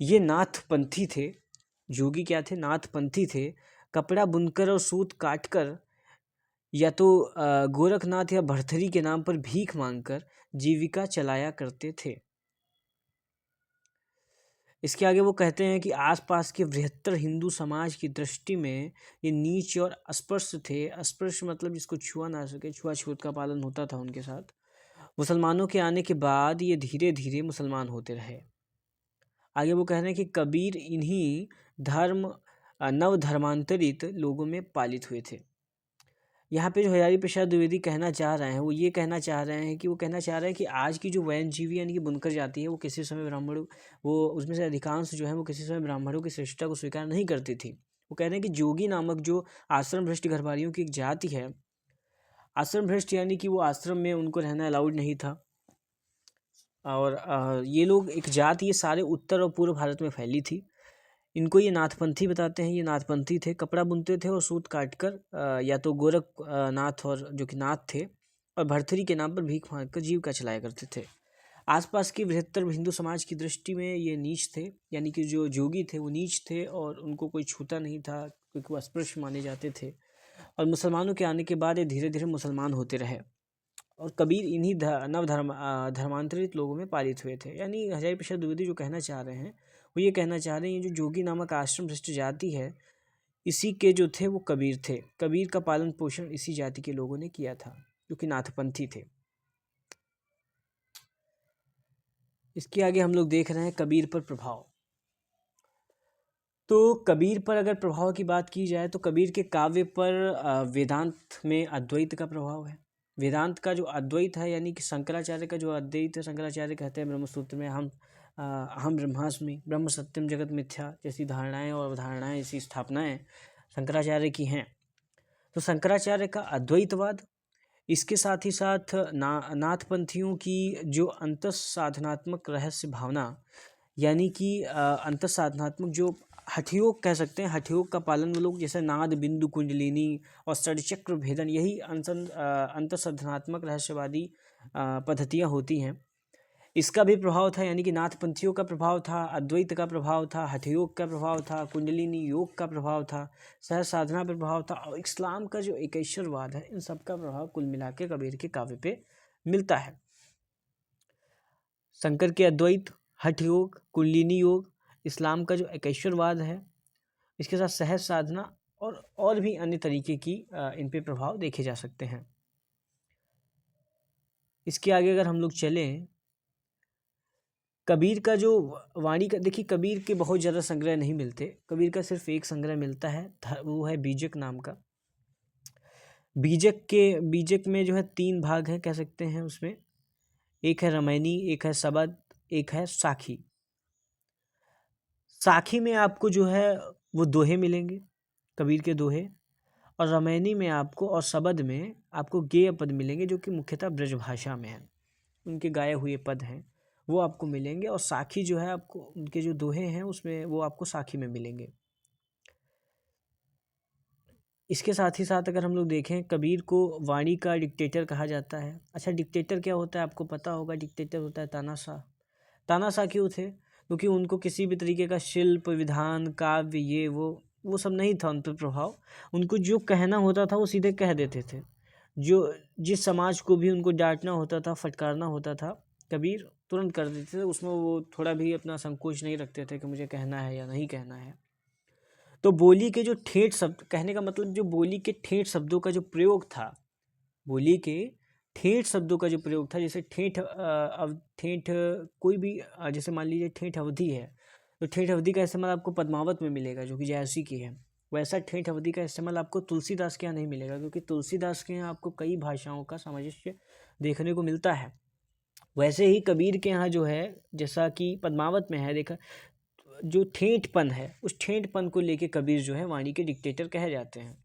ये नाथपंथी थे। जोगी क्या थे? नाथपंथी थे। कपड़ा बुनकर और सूत काटकर या तो गोरखनाथ या भरथरी के नाम पर भीख मांगकर जीविका चलाया करते थे। इसके आगे वो कहते हैं कि आसपास के बृहत्तर हिंदू समाज की दृष्टि में ये नीच और अस्पृश्य थे। अस्पृश्य मतलब जिसको छुआ ना सके, छुआछूत का पालन होता था उनके साथ। मुसलमानों के आने के बाद ये धीरे धीरे मुसलमान होते रहे। आगे वो कह रहे हैं कि कबीर इन्हीं नव धर्मांतरित लोगों में पालित हुए थे। यहाँ पे जो हजारी प्रसाद द्विवेदी कहना चाह रहे हैं वो ये कहना चाह रहे हैं कि वो कहना चाह रहे हैं कि आज की जो वयनजीवी यानी कि बुनकर जाति है वो किसी समय ब्राह्मणों, वो उसमें से अधिकांश जो है वो किसी समय ब्राह्मणों की श्रेष्ठता को स्वीकार नहीं करती थी। वो कह रहे हैं कि जोगी नामक जो आश्रम भ्रष्ट घरबारियों की एक जाति है, आश्रम भ्रष्ट यानी कि वो आश्रम में उनको रहना अलाउड नहीं था, और ये लोग एक जाति ये सारे उत्तर और पूर्व भारत में फैली थी। इनको ये नाथपंथी बताते हैं। ये नाथपंथी थे, कपड़ा बुनते थे और सूत काटकर या तो गोरख नाथ और जो कि नाथ थे और भरथरी के नाम पर भीख मांग कर जीविका चलाया करते थे। आसपास के बृहत्तर हिंदू समाज की दृष्टि में ये नीच थे, यानी कि जो जोगी थे वो नीच थे और उनको कोई छूता नहीं था क्योंकि वो अस्पृश्य माने जाते थे। और मुसलमानों के आने के बाद ये धीरे धीरे मुसलमान होते रहे और कबीर इन्हीं धर्मांतरित लोगों में पालित हुए थे। यानी हजारी प्रसाद द्विवेदी जो कहना चाह रहे हैं वो ये कहना चाह रहे हैं, ये जो जोगी नामक आश्रम भ्रष्ट जाति है इसी के जो थे वो कबीर थे। कबीर का पालन पोषण इसी जाति के लोगों ने किया था जो कि नाथपंथी थे। इसके आगे हम लोग देख रहे हैं कबीर पर प्रभाव। तो कबीर पर अगर प्रभाव की बात की जाए तो कबीर के काव्य पर वेदांत में अद्वैत का प्रभाव है। वेदांत का जो अद्वैत है यानी कि शंकराचार्य का जो अद्वैत है, शंकराचार्य कहते हैं ब्रह्मसूत्र में हम ब्रह्मास्मि, ब्रह्म सत्यम जगत मिथ्या जैसी धारणाएं और अवधारणाएं, ऐसी स्थापनाएं शंकराचार्य की हैं। तो शंकराचार्य का अद्वैतवाद, इसके साथ ही साथ नाथपंथियों की जो अंतः साधनात्मक रहस्य भावना, यानी कि अंतः साधनात्मक जो हठयोग कह सकते हैं। हठयोग का पालन वो लोग जैसे नाद, बिंदु, कुंडलिनी और षडचक्र भेदन, यही अंतर्साधनात्मक रहस्यवादी पद्धतियाँ होती हैं। इसका भी प्रभाव था, यानी कि नाथपंथियों का प्रभाव था, अद्वैत का प्रभाव था, हठयोग का प्रभाव था, कुंडलिनी योग का प्रभाव था, सहज साधना पर प्रभाव था, और इस्लाम का जो एकेश्वरवाद है, इन सब का प्रभाव कुल मिला के कबीर के काव्य पे मिलता है। शंकर के अद्वैत, हठ योग, कुंडलिनी योग, इस्लाम का जो एकेश्वरवाद है, इसके साथ सहज साधना और भी अन्य तरीके की इन पे प्रभाव देखे जा सकते हैं। इसके आगे अगर हम लोग चलें, कबीर का जो वाणी का, देखिए कबीर के बहुत ज़्यादा संग्रह नहीं मिलते। कबीर का सिर्फ एक संग्रह मिलता है, वो है बीजक नाम का। बीजक में जो है 3 भाग हैं कह सकते हैं उसमें। एक है रामायणी, एक है सबद, एक है साखी। साखी में आपको जो है वो दोहे मिलेंगे, कबीर के दोहे, और रामायणी में आपको और सबद में आपको गेय पद मिलेंगे, जो कि मुख्यतः ब्रजभाषा में है, उनके गाए हुए पद हैं वो आपको मिलेंगे। और साखी जो है आपको, उनके जो दोहे हैं उसमें वो आपको साखी में मिलेंगे। इसके साथ ही साथ अगर हम लोग देखें, कबीर को वाणी का डिक्टेटर कहा जाता है। अच्छा, डिक्टेटर क्या होता है आपको पता होगा। डिक्टेटर होता है तानाशाह। तानाशाह क्यों थे? क्योंकि उनको किसी भी तरीके का शिल्प, विधान, काव्य, ये वो सब नहीं था उन पर प्रभाव। उनको जो कहना होता था वो सीधे कह देते थे। जो जिस समाज को भी उनको डांटना होता था, फटकारना होता था, कबीर तुरंत कर देते थे। उसमें वो थोड़ा भी अपना संकोच नहीं रखते थे कि मुझे कहना है या नहीं कहना है। तो बोली के जो ठेठ शब्द, कहने का मतलब जो बोली के ठेठ शब्दों का जो प्रयोग था, बोली के ठेठ शब्दों का जो प्रयोग था, जैसे ठेठ कोई भी, जैसे मान लीजिए ठेठ अवधि है, तो ठेठ अवधि का इस्तेमाल आपको पद्मावत में मिलेगा जो कि जयासी की है। वैसा ठेठ अवधि का इस्तेमाल आपको तुलसीदास के यहाँ नहीं मिलेगा, क्योंकि तुलसीदास के यहाँ आपको कई भाषाओं का सामंजस्य देखने को मिलता है। वैसे ही कबीर के यहाँ जो है, जैसा कि पद्मावत में है, देखा जो ठेठपन है, उस ठेठपन को लेके कबीर जो है वाणी के डिक्टेटर कहे जाते हैं।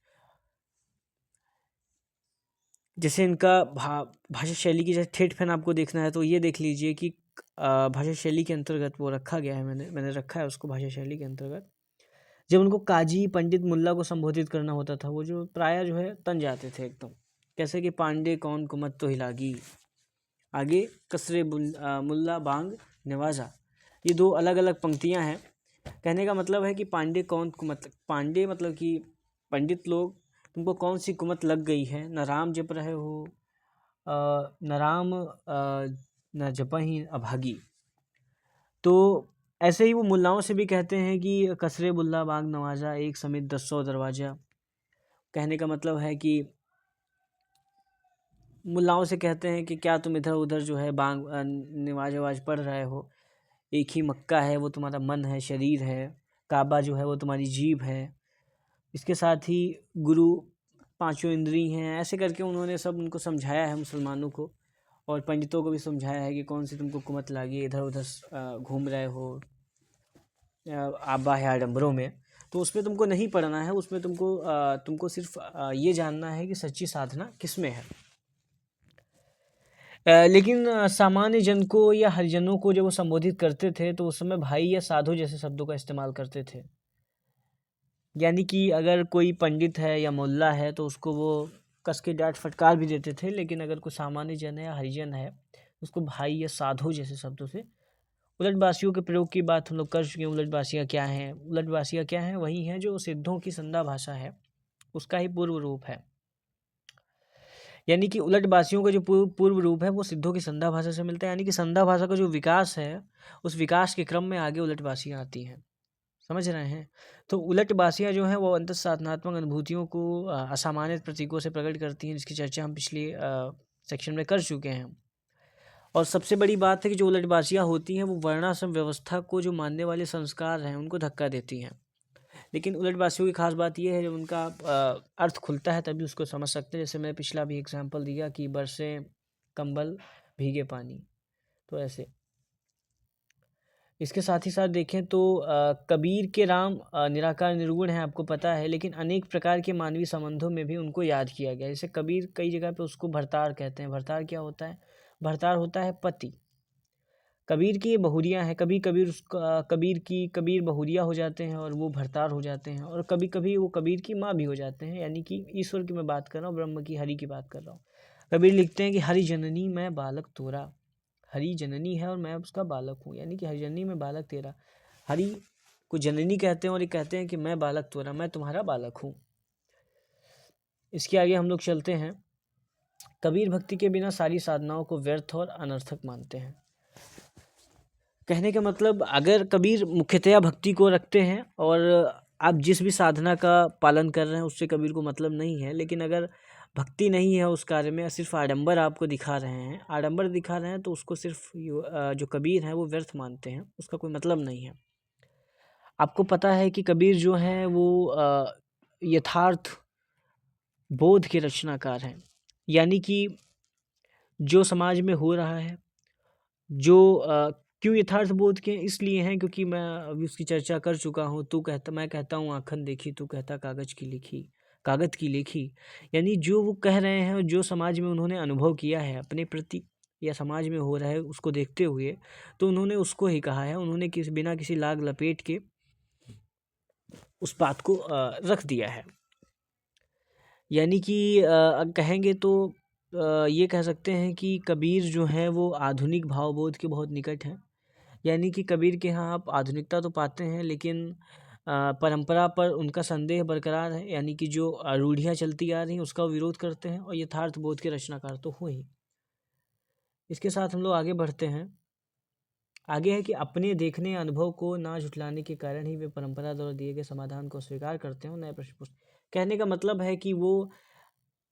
जैसे इनका भाषा शैली की, जैसे ठेठपन आपको देखना है तो ये देख लीजिए कि भाषा शैली के अंतर्गत वो रखा गया है, मैंने रखा है उसको भाषा शैली के अंतर्गत। जब उनको काजी, पंडित, मुल्ला को संबोधित करना होता था, वो जो प्राय जो है तन जाते थे एकदम। कैसे कि पांडे कौन कुमत तो हिलागी, आगे कसरे मुल्ला बांग नवाजा। ये 2 अलग अलग पंक्तियां हैं। कहने का मतलब है कि पांडे कौन कुमत, पांडे मतलब कि पंडित लोग, तुमको कौन सी कुमत लग गई है, न राम जप रहे हो, न राम न जपहि अभागी। तो ऐसे ही वो मुल्लाओं से भी कहते हैं कि कसरे मुल्ला बांग नवाजा, एक समेत 10 दरवाजा। कहने का मतलब है कि मुल्लाओं से कहते हैं कि क्या तुम इधर उधर जो है बांग नमाज वमाज पढ़ रहे हो, एक ही मक्का है वो तुम्हारा मन है, शरीर है, काबा जो है वो तुम्हारी जीभ है। इसके साथ ही गुरु 5 इंद्री हैं, ऐसे करके उन्होंने सब उनको समझाया है मुसलमानों को, और पंडितों को भी समझाया है कि कौन सी तुमको कुमत लागी, इधर उधर घूम रहे हो आबा है आडम्बरों में। तो उसमें तुमको नहीं पढ़ना है, उसमें तुमको सिर्फ ये जानना है कि सच्ची साधना किस में है। लेकिन सामान्य जन को या हरिजनों को जब वो संबोधित करते थे तो उस समय भाई या साधु जैसे शब्दों का इस्तेमाल करते थे। यानी कि अगर कोई पंडित है या मुल्ला है तो उसको वो कस के डांट फटकार भी देते थे, लेकिन अगर कोई सामान्य जन है या हरिजन है उसको भाई या साधु जैसे शब्दों से। उलटबासियों के प्रयोग की बात हम लोग कर चुके हैं। उलटबासियाँ क्या हैं? उलटबासियाँ क्या हैं? वही हैं जो सिद्धों की संधा भाषा है, उसका ही पूर्व रूप है। यानी कि उलटबासियों का जो पूर्व रूप है वो सिद्धों की संधा भाषा से मिलता है। यानी कि संधा भाषा का जो विकास है, उस विकास के क्रम में आगे उलटबासियाँ आती हैं। समझ रहे हैं? तो उलटबासियाँ जो हैं वो अंतःसाधनात्मक अनुभूतियों को असामान्य प्रतीकों से प्रकट करती हैं, जिसकी चर्चा हम पिछले सेक्शन में कर चुके हैं। और सबसे बड़ी बात है कि जो उलटबासियाँ होती हैं वो वर्णाश्रम व्यवस्था को जो मानने वाले संस्कार हैं उनको धक्का देती हैं। लेकिन उलटबासियों की खास बात यह है जब उनका अर्थ खुलता है तभी उसको समझ सकते हैं। जैसे मैं पिछला भी एग्जाम्पल दिया कि बरसे कंबल भीगे पानी, तो ऐसे। इसके साथ ही साथ देखें तो कबीर के राम निराकार निर्गुण है, आपको पता है, लेकिन अनेक प्रकार के मानवीय संबंधों में भी उनको याद किया गया। जैसे कबीर कई जगह पे उसको भरतार कहते हैं। भरतार क्या होता है? भरतार होता है पति। कबीर की ये बहुरियाँ हैं, कभी कबीर उसका कबीर बहुरिया हो जाते हैं और वो भरतार हो जाते हैं, और कभी कभी वो कबीर की माँ भी हो जाते हैं, यानी कि ईश्वर की मैं बात कर रहा हूँ, ब्रह्म की, हरि की बात कर रहा हूँ। कबीर लिखते हैं कि हरि जननी मैं बालक तोरा, हरि जननी है और मैं उसका बालक हूँ, यानी कि हरि जननी मैं बालक तेरा। हरि को जननी कहते हैं और ये कहते हैं कि मैं बालक तोरा, मैं तुम्हारा बालक हूँ। इसके आगे हम लोग चलते हैं। कबीर भक्ति के बिना सारी साधनाओं को व्यर्थ और अनर्थक मानते हैं। कहने का मतलब, अगर कबीर मुख्यतया भक्ति को रखते हैं और आप जिस भी साधना का पालन कर रहे हैं उससे कबीर को मतलब नहीं है, लेकिन अगर भक्ति नहीं है उस कार्य में, सिर्फ आडंबर आपको दिखा रहे हैं, आडंबर दिखा रहे हैं, तो उसको सिर्फ जो कबीर है वो व्यर्थ मानते हैं, उसका कोई मतलब नहीं है। आपको पता है कि कबीर जो है वो यथार्थ बोध के रचनाकार हैं, यानी कि जो समाज में हो रहा है, जो क्यों यथार्थ बोध के इसलिए हैं क्योंकि मैं अभी उसकी चर्चा कर चुका हूँ। मैं कहता हूँ आँखन देखी, तू कहता कागज की लिखी, यानी जो वो कह रहे हैं और जो समाज में उन्होंने अनुभव किया है अपने प्रति या समाज में हो रहा है उसको देखते हुए, तो उन्होंने उसको ही कहा है। उन्होंने बिना किसी लाग लपेट के उस बात को रख दिया है। यानी कि कहेंगे तो ये कह सकते हैं कि कबीर जो है वो आधुनिक भावबोध के बहुत निकट हैं। यानी कि कबीर के यहाँ आप आधुनिकता तो पाते हैं, लेकिन परंपरा पर उनका संदेह बरकरार है, यानी कि जो रूढ़ियाँ चलती आ रही हैं उसका विरोध करते हैं, और यथार्थ बोध के रचनाकार तो हो ही। इसके साथ हम लोग आगे बढ़ते हैं। आगे है कि अपने देखने अनुभव को ना झुठलाने के कारण ही वे परंपरा द्वारा दिए गए समाधान को स्वीकार करते हैं और नए प्रश्न पूछते हैं। कहने का मतलब है कि वो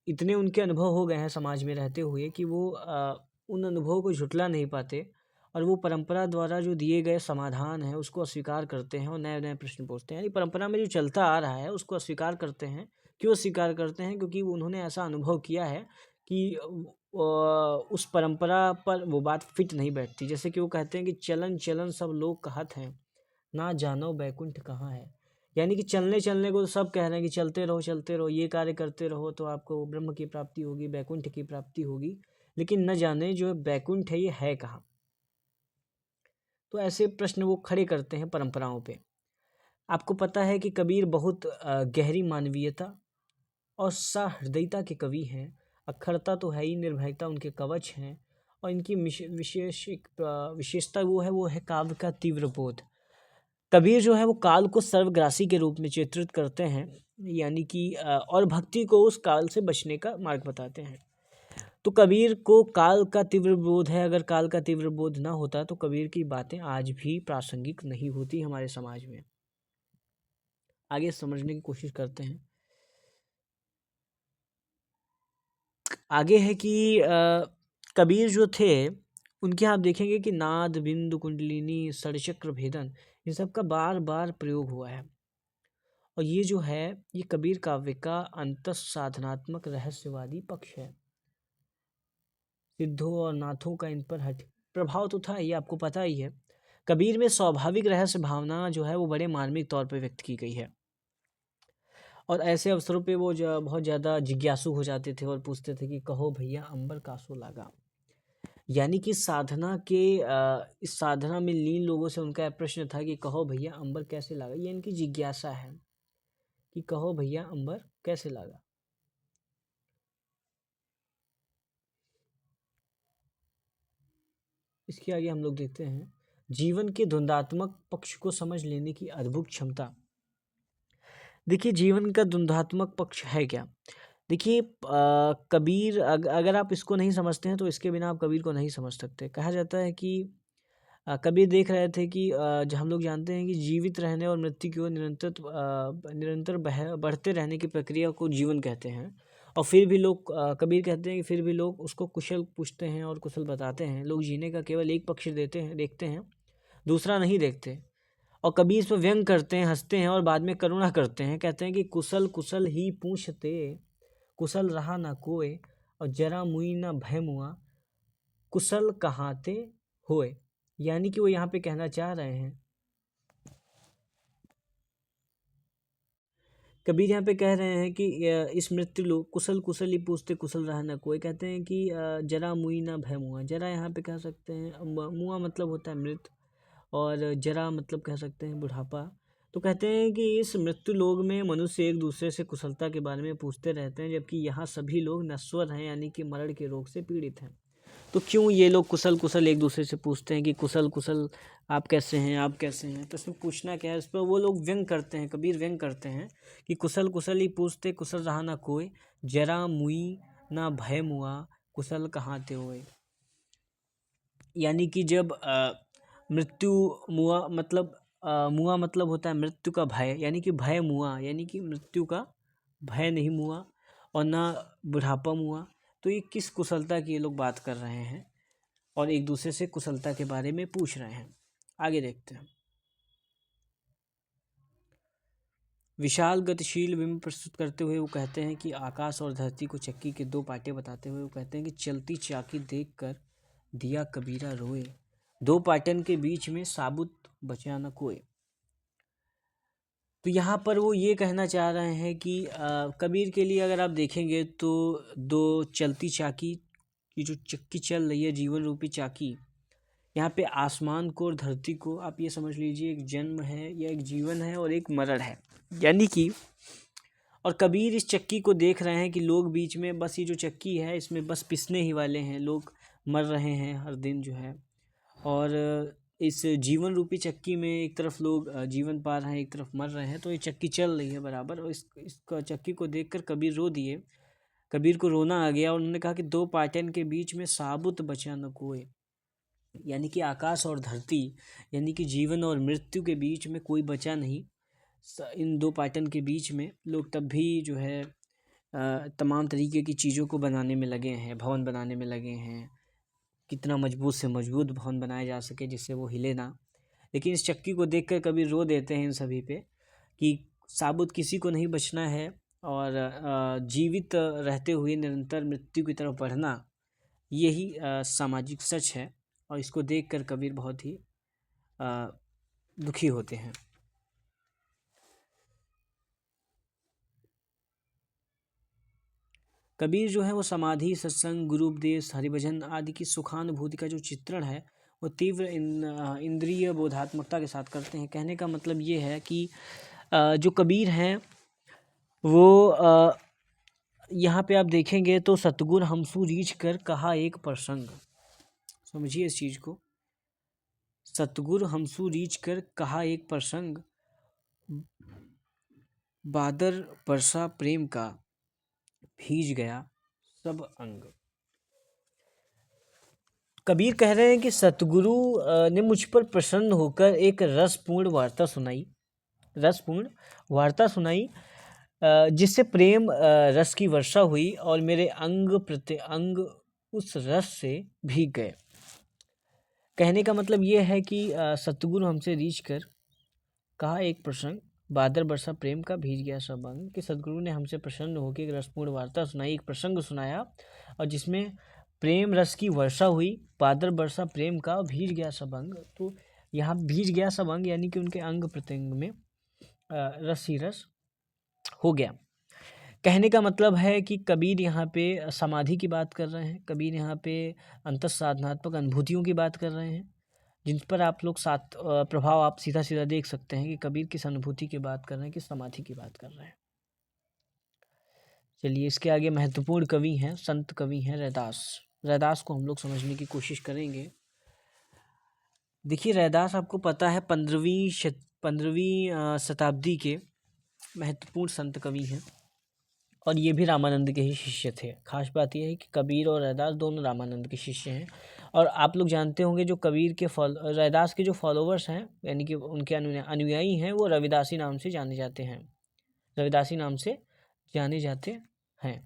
इतने उनके अनुभव हो गए हैं समाज में रहते हुए कि वो उन अनुभवों को झुठला नहीं पाते, और वो परंपरा द्वारा जो दिए गए समाधान है उसको अस्वीकार करते हैं और नए नए प्रश्न पूछते हैं। यानी परंपरा में जो चलता आ रहा है उसको अस्वीकार करते हैं। क्यों अस्वीकार करते हैं? क्योंकि उन्होंने ऐसा अनुभव किया है कि उस परंपरा पर वो बात फिट नहीं बैठती। जैसे कि वो कहते हैं कि चलन चलन सब लोग कहत हैं, ना जानो बैकुंठ कहाँ है। यानी कि चलने चलने को तो सब कह रहे हैं कि चलते रहो, ये कार्य करते रहो तो आपको ब्रह्म की प्राप्ति होगी, बैकुंठ की प्राप्ति होगी, लेकिन न जाने जो बैकुंठ है ये है कहाँ। तो ऐसे प्रश्न वो खड़े करते हैं परंपराओं पे। आपको पता है कि कबीर बहुत गहरी मानवीयता और सहृदयता के कवि हैं। अक्षरता तो है ही, निर्भयता उनके कवच हैं, और इनकी विशेषता वो है काव्य का तीव्र बोध। कबीर जो है वो काल को सर्वग्रासी के रूप में चित्रित करते हैं, यानी कि और भक्ति को उस काल से बचने का मार्ग बताते हैं। तो कबीर को काल का तीव्र बोध है। अगर काल का तीव्र बोध ना होता तो कबीर की बातें आज भी प्रासंगिक नहीं होती हमारे समाज में। आगे समझने की कोशिश करते हैं। आगे है कि कबीर जो थे उनके आप देखेंगे कि नाद बिंदु कुंडलिनी षडचक्र भेदन, इन सब का बार बार प्रयोग हुआ है। और ये जो है ये कबीर काव्य का अंतः साधनात्मक रहस्यवादी पक्ष है। सिद्धों और नाथों का इन पर हट प्रभाव तो था, ये आपको पता ही है। कबीर में स्वाभाविक रहस्य भावना जो है वो बड़े मार्मिक तौर पर व्यक्त की गई है, और ऐसे अवसरों पे वो बहुत ज़्यादा जिज्ञासु हो जाते थे और पूछते थे कि कहो भैया अंबर कासो लागा। यानी कि इस साधना में लीन लोगों से उनका प्रश्न था कि कहो भैया अंबर कैसे लागा। ये इनकी जिज्ञासा है कि कहो भैया अंबर कैसे लागा। इसके आगे हम लोग देखते हैं जीवन के द्वंद्वात्मक पक्ष को समझ लेने की अद्भुत क्षमता। देखिए जीवन का द्वंद्वात्मक पक्ष है क्या? देखिए कबीर अगर आप इसको नहीं समझते हैं तो इसके बिना आप कबीर को नहीं समझ सकते। कहा जाता है कि कबीर देख रहे थे कि हम लोग जानते हैं कि जीवित रहने और मृत्यु की ओर निरंतर बढ़ते रहने की प्रक्रिया को जीवन कहते हैं। और फिर भी लोग कबीर कहते हैं कि फिर भी लोग उसको कुशल पूछते हैं और कुशल बताते हैं। लोग जीने का केवल एक पक्ष देखते हैं, दूसरा नहीं देखते। और कबीर इस पर व्यंग करते हैं, हंसते हैं और बाद में करुणा करते हैं। कहते हैं कि कुशल कुशल ही पूछते, कुशल रहा ना कोय, और जरा मुई ना भय मुआ, कुशल कहाते होए। यानी कि वो यहाँ पे कहना चाह रहे हैं कबीर यहाँ पे कह रहे हैं कि इस मृत्यु लोग कुशल कुशल ही पूछते कुशल रहा न कोई। कहते हैं कि जरा मुई ना भय मुआ। जरा यहाँ पे कह सकते हैं, मुआ मतलब होता है मृत, और जरा मतलब कह सकते हैं बुढ़ापा। तो कहते हैं कि इस मृत्यु लोग में मनुष्य एक दूसरे से कुशलता के बारे में पूछते रहते हैं, जबकि यहाँ सभी लोग नश्वर हैं, यानी कि मरण के रोग से पीड़ित हैं। तो क्यों ये लोग कुशल कुशल एक दूसरे से पूछते हैं कि कुशल कुशल आप कैसे हैं, आप कैसे हैं? तो इसमें पूछना क्या है, इस पर वो लोग व्यंग करते हैं, कबीर व्यंग करते हैं कि कुशल कुशल ही पूछते कुशल रहा ना कोई, जरा मुई ना भय मुआ, कुशल कहाँ ते होए। यानी कि जब मृत्यु मुआ मतलब मुआ मतलब होता है मृत्यु का भय, यानी कि भय मुआ, यानी कि मृत्यु का भय नहीं मुआ, और ना बुढ़ापा मुआ। तो ये किस कुशलता की ये लोग बात कर रहे हैं और एक दूसरे से कुशलता के बारे में पूछ रहे हैं। आगे देखते हैं। विशाल गतिशील बिंब प्रस्तुत करते हुए वो कहते हैं कि आकाश और धरती को चक्की के दो पाटे बताते हुए वो कहते हैं कि चलती चाकी देखकर दिया कबीरा रोए, दो पाटन के बीच में साबुत बचा न कोई। तो यहाँ पर वो ये कहना चाह रहे हैं कि कबीर के लिए अगर आप देखेंगे तो दो चलती चाकी की जो चक्की चल रही है, जीवन रूपी चाकी, यहाँ पे आसमान को और धरती को आप ये समझ लीजिए एक जन्म है या एक जीवन है और एक मरण है। यानी कि और कबीर इस चक्की को देख रहे हैं कि लोग बीच में बस ये जो चक्की है इसमें बस पिसने ही वाले हैं, लोग मर रहे हैं हर दिन जो है। और इस जीवन रूपी चक्की में एक तरफ लोग जीवन पा रहे हैं, एक तरफ मर रहे हैं, तो ये चक्की चल रही है बराबर। और इस चक्की को देखकर कबीर रो दिए, कबीर को रोना आ गया। और उन्होंने कहा कि दो पाटन के बीच में साबुत बचा न कोई, यानी कि आकाश और धरती, यानी कि जीवन और मृत्यु के बीच में कोई बचा नहीं। इन दो पाटन के बीच में लोग तब भी जो है तमाम तरीके की चीज़ों को बनाने में लगे हैं, भवन बनाने में लगे हैं, कितना मजबूत से मजबूत भवन बनाया जा सके जिससे वो हिले ना। लेकिन इस चक्की को देखकर कभी रो देते हैं इन सभी पे कि साबुत किसी को नहीं बचना है, और जीवित रहते हुए निरंतर मृत्यु की तरफ बढ़ना, यही सामाजिक सच है। और इसको देखकर कबीर बहुत ही दुखी होते हैं। कबीर जो है वो समाधि, सत्संग, गुरु उपदेश, हरिभजन आदि की सुखानुभूति का जो चित्रण है वो तीव्र इंद्रिय बोधात्मकता के साथ करते हैं। कहने का मतलब ये है कि जो कबीर हैं वो यहाँ पे आप देखेंगे तो सतगुर हमसू रीछ कर कहा एक प्रसंग, समझिए इस चीज़ को। सतगुर हमसू रीछ कर कहा एक प्रसंग, बादर बरसा प्रेम का भीज गया सब अंग। कबीर कह रहे हैं कि सतगुरु ने मुझ पर प्रसन्न होकर एक रसपूर्ण वार्ता सुनाई, रसपूर्ण वार्ता सुनाई, जिससे प्रेम रस की वर्षा हुई और मेरे अंग प्रत्यंग उस रस से भीग गए। कहने का मतलब ये है कि सतगुरु हमसे रीछ कर कहा एक प्रसंग, बादल बरसा प्रेम का भीज गया सब अंग, कि सतगुरु ने हमसे प्रसन्न होकर एक रसपूर्ण वार्ता सुनाई, एक प्रसंग सुनाया, और जिसमें प्रेम रस की वर्षा हुई, बादल बरसा प्रेम का भीज गया सब अंग। तो यहाँ भीज गया सब अंग यानी कि उनके अंग प्रत्यंग में रस ही रस हो गया। कहने का मतलब है कि कबीर यहाँ पे समाधि की बात कर रहे हैं, कबीर यहाँ पे अंतःसाधनात्मक अनुभूतियों की बात कर रहे हैं, जिन पर आप लोग साथ प्रभाव आप सीधा सीधा देख सकते हैं कि कबीर किस अनुभूति की बात कर रहे हैं, किस समाधि की बात कर रहे हैं। चलिए इसके आगे महत्वपूर्ण कवि हैं, संत कवि हैं रैदास। रैदास को हम लोग समझने की कोशिश करेंगे। देखिए रैदास आपको पता है 15वीं शताब्दी के महत्वपूर्ण संत कवि हैं, और ये भी रामानंद के ही शिष्य थे। खास बात यह है कि कबीर और रैदास दोनों रामानंद के शिष्य हैं। और आप लोग जानते होंगे जो कबीर के रैदास के जो फॉलोवर्स हैं, यानी कि उनके अनुयायी हैं, वो रविदासी नाम से जाने जाते हैं, रविदासी नाम से जाने जाते हैं।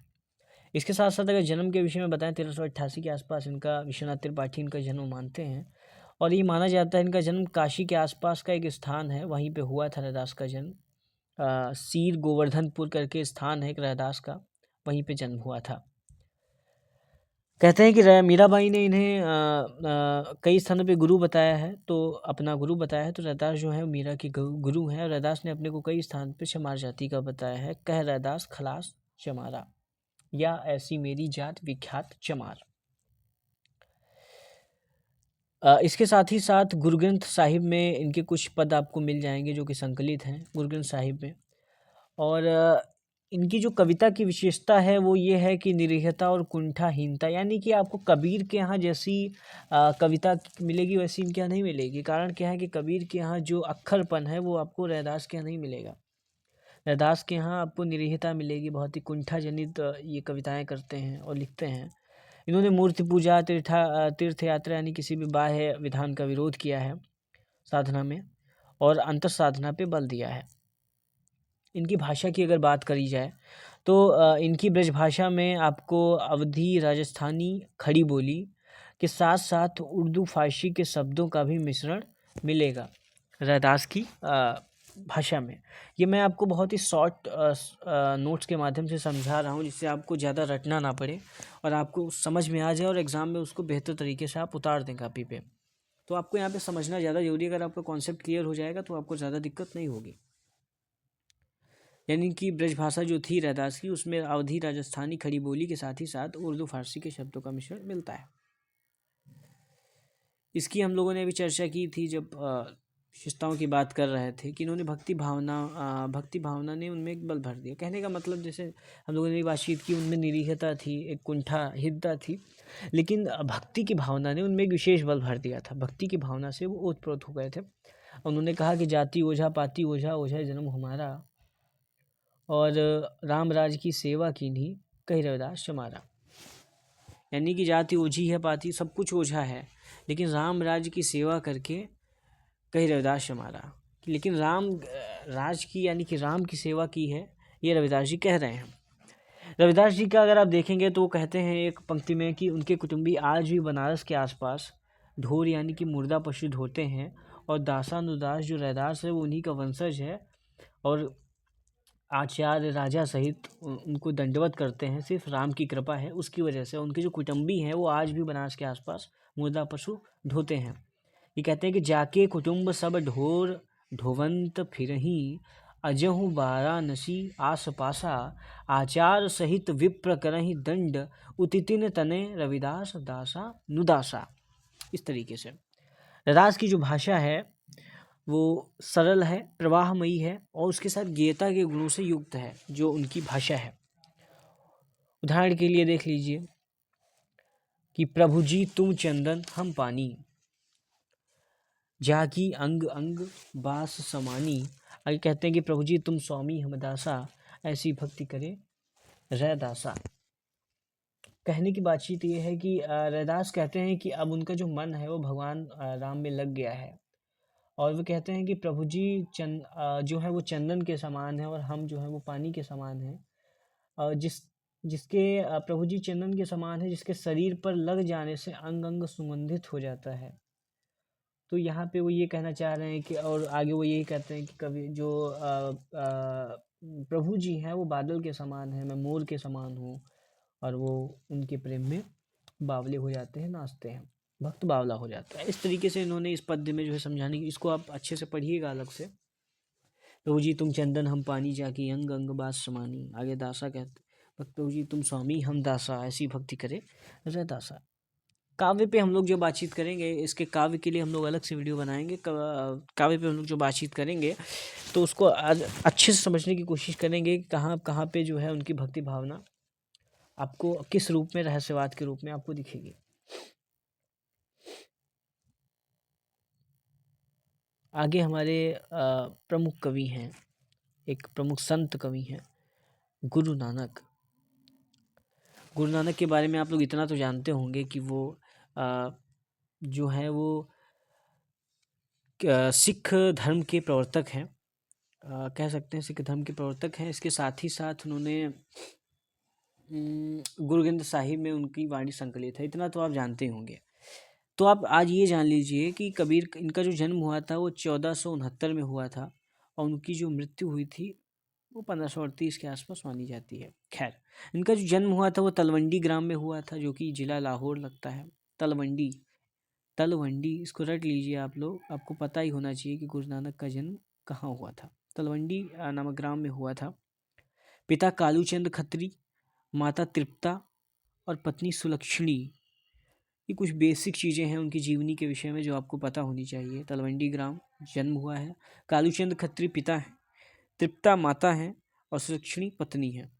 इसके साथ साथ अगर जन्म के विषय में बताएं, 1388 के आसपास इनका, विश्वनाथ त्रिपाठी इनका जन्म मानते हैं, और ये माना जाता है इनका जन्म काशी के आसपास का एक स्थान है, वहीं पे हुआ था रैदास का जन्म। सीर गोवर्धनपुर करके स्थान है एक रैदास का, वहीं पे जन्म हुआ था। कहते हैं कि मीराबाई ने इन्हें कई स्थानों पे गुरु बताया है, तो अपना गुरु बताया है। तो रैदास जो है वो मीरा की गुरु हैं, और रैदास ने अपने को कई स्थान पे चमार जाति का बताया है। कह रैदास खलास चमारा, या ऐसी मेरी जात विख्यात चमार। इसके साथ ही साथ गुरु ग्रंथ साहिब में इनके कुछ पद आपको मिल जाएंगे जो कि संकलित हैं गुरु ग्रंथ साहिब में। और इनकी जो कविता की विशेषता है वो ये है कि निरीहता और कुंठाहीनता, यानी कि आपको कबीर के यहाँ जैसी कविता मिलेगी वैसी इनके यहाँ नहीं मिलेगी। कारण क्या है कि कबीर के यहाँ जो अक्खरपन है वो आपको रैदास के यहाँ नहीं मिलेगा। रैदास के यहाँ आपको निरीहता मिलेगी, बहुत ही कुंठा जनित ये कविताएं करते हैं और लिखते हैं। इन्होंने मूर्ति पूजा, तीर्थ यात्रा यानी किसी भी बाह्य विधान का विरोध किया है साधना में, और अंतर साधना पे बल दिया है। इनकी भाषा की अगर बात करी जाए तो इनकी ब्रज भाषा में आपको अवधी राजस्थानी खड़ी बोली के साथ साथ उर्दू फारसी के शब्दों का भी मिश्रण मिलेगा रैदास की भाषा में। ये मैं आपको बहुत ही शॉर्ट नोट्स के माध्यम से समझा रहा हूँ, जिससे आपको ज़्यादा रटना ना पड़े और आपको समझ में आ जाए और एग्ज़ाम में उसको बेहतर तरीके से आप उतार दें कापी पे। तो आपको यहाँ पे समझना ज़्यादा जरूरी है। अगर आपका कॉन्सेप्ट क्लियर हो जाएगा तो आपको ज़्यादा दिक्कत नहीं होगी। यानी कि ब्रज भाषा जो थी रैदास की, उसमें अवधी राजस्थानी खड़ी बोली के साथ ही साथ उर्दू फारसी के शब्दों का मिश्रण मिलता है। इसकी हम लोगों ने अभी चर्चा की थी जब विशेषताओं की बात कर रहे थे कि इन्होंने भक्ति भावना ने उनमें एक बल भर दिया। कहने का मतलब जैसे हम लोगों ने बातचीत की, उनमें निरीहता थी, एक कुंठाहीनता थी, लेकिन भक्ति की भावना ने उनमें एक विशेष बल भर दिया था। भक्ति की भावना से वो ओतप्रोत हो गए थे। उन्होंने कहा कि जाति ओझा पाती ओझा, ओझा जन्म हमारा, और राम राज की सेवा की नहीं कही रविदास चमारा। यानी कि जाति ओझी है, पाती सब कुछ ओझा है, लेकिन राम राज की सेवा करके कही रविदास चमारा। लेकिन राम राज की यानी कि राम की सेवा की है, ये रविदास जी कह रहे हैं। रविदास जी का अगर आप देखेंगे तो वो कहते हैं एक पंक्ति में कि उनके कुटुंबी आज भी बनारस के आसपास ढोर यानी कि मुर्दा पशु धोते हैं, और दासानुदास जो रैदास है वो उन्हीं का वंशज है, और आचार्य राजा सहित उनको दंडवत करते हैं। सिर्फ राम की कृपा है, उसकी वजह से उनके जो कुटुंबी हैं वो आज भी बनारस के आसपास मुर्दा पशु ढोते हैं। ये कहते हैं कि जाके कुटुंब सब ढोर ढोवंत फिरही, अजहु वाराणसी आस पासा, आचार सहित विप्र करहि दंड, उतितिन तने रविदास दासा नुदासा। इस तरीके से रैदास की जो भाषा है वो सरल है, प्रवाहमयी है, और उसके साथ गेयता के गुणों से युक्त है जो उनकी भाषा है। उदाहरण के लिए देख लीजिए कि प्रभु जी तुम चंदन हम पानी, जाकी अंग अंग बास समानी। आगे कहते हैं कि प्रभु जी तुम स्वामी हम दासा, ऐसी भक्ति करे रैदासा। कहने की बातचीत ये है कि रैदास कहते हैं कि अब उनका जो मन है वो भगवान राम में लग गया है, और वो कहते हैं कि प्रभु जी जो है वो चंदन के समान है, और हम जो है वो पानी के समान हैं। जिसके प्रभु जी चंदन के समान है, जिसके शरीर पर लग जाने से अंग अंग सुगंधित हो जाता है। तो यहाँ पे वो ये कहना चाह रहे हैं कि, और आगे वो यही कहते हैं कि कभी जो प्रभु जी हैं वो बादल के समान है, मैं मोर के समान हूँ, और वो उनके प्रेम में बावले हो जाते हैं, नाचते हैं, भक्त बावला हो जाता है। इस तरीके से इन्होंने इस पद्य में जो है समझाने की, इसको आप अच्छे से पढ़िएगा अलग से। प्रभु जी तुम चंदन हम पानी, जाकी अंग अंग बास समानी। आगे दासा कहते, प्रभु जी तुम स्वामी हम दासा, ऐसी भक्ति करे दासा। काव्य पे हम लोग जो बातचीत करेंगे, इसके काव्य के लिए हम लोग अलग से वीडियो बनाएंगे। काव्य पे हम लोग जो बातचीत करेंगे तो उसको अच्छे से समझने की कोशिश करेंगे कि कहाँ कहाँ पे जो है उनकी भक्ति भावना आपको किस रूप में, रहस्यवाद के रूप में आपको दिखेगी। आगे हमारे प्रमुख कवि हैं, एक प्रमुख संत कवि हैं गुरु नानक। गुरु नानक के बारे में आप लोग इतना तो जानते होंगे कि वो जो है वो सिख धर्म के प्रवर्तक हैं, कह सकते हैं सिख धर्म के प्रवर्तक हैं। इसके साथ ही साथ उन्होंने गुरु ग्रंथ साहिब में उनकी वाणी संकलित है, इतना तो आप जानते होंगे। तो आप आज ये जान लीजिए कि कबीर, इनका जो जन्म हुआ था वो 1469 में हुआ था, और उनकी जो मृत्यु हुई थी वो 1538 के आसपास मानी जाती है। खैर, इनका जो जन्म हुआ था वो तलवंडी ग्राम में हुआ था, जो कि जिला लाहौर लगता है। तलवंडी, तलवंडी, इसको रट लीजिए आप लोग, आपको पता ही होना चाहिए कि गुरु नानक का जन्म कहाँ हुआ था। तलवंडी नामक ग्राम में हुआ था। पिता कालूचंद खत्री, माता तृप्ता और पत्नी सुलक्षणी। ये कुछ बेसिक चीज़ें हैं उनकी जीवनी के विषय में जो आपको पता होनी चाहिए। तलवंडी ग्राम जन्म हुआ है, कालूचंद खत्री पिता हैं, तृप्ता माता हैं और सुलक्षणी पत्नी है।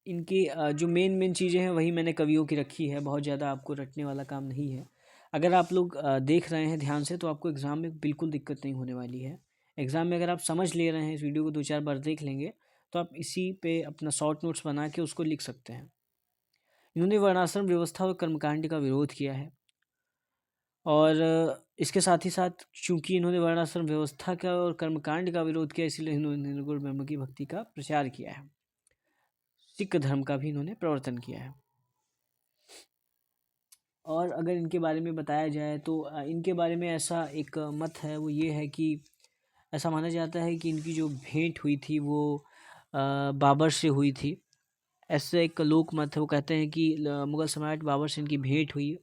इनकी जो मेन मेन चीज़ें हैं वही मैंने कवियों की रखी है, बहुत ज़्यादा आपको रटने वाला काम नहीं है। अगर आप लोग देख रहे हैं ध्यान से तो आपको एग्ज़ाम में बिल्कुल दिक्कत नहीं होने वाली है। एग्ज़ाम में अगर आप समझ ले रहे हैं, इस वीडियो को 2-4 बार देख लेंगे तो आप इसी पे अपना शॉर्ट नोट्स बना के उसको लिख सकते हैं। इन्होंने वर्णाश्रम व्यवस्था और कर्मकांड का विरोध किया है, और इसके साथ ही साथ चूँकि इन्होंने वर्णाश्रम व्यवस्था का और कर्मकांड का विरोध किया, इसलिए इन्होंने निर्गुण ब्रह्म की भक्ति का प्रचार किया है। सिख धर्म का भी इन्होंने प्रवर्तन किया है। और अगर इनके बारे में बताया जाए तो इनके बारे में ऐसा एक मत है, वो ये है कि ऐसा माना जाता है कि इनकी जो भेंट हुई थी वो बाबर से हुई थी। ऐसा एक लोक मत है, वो कहते हैं कि मुग़ल सम्राट बाबर से इनकी भेंट हुई,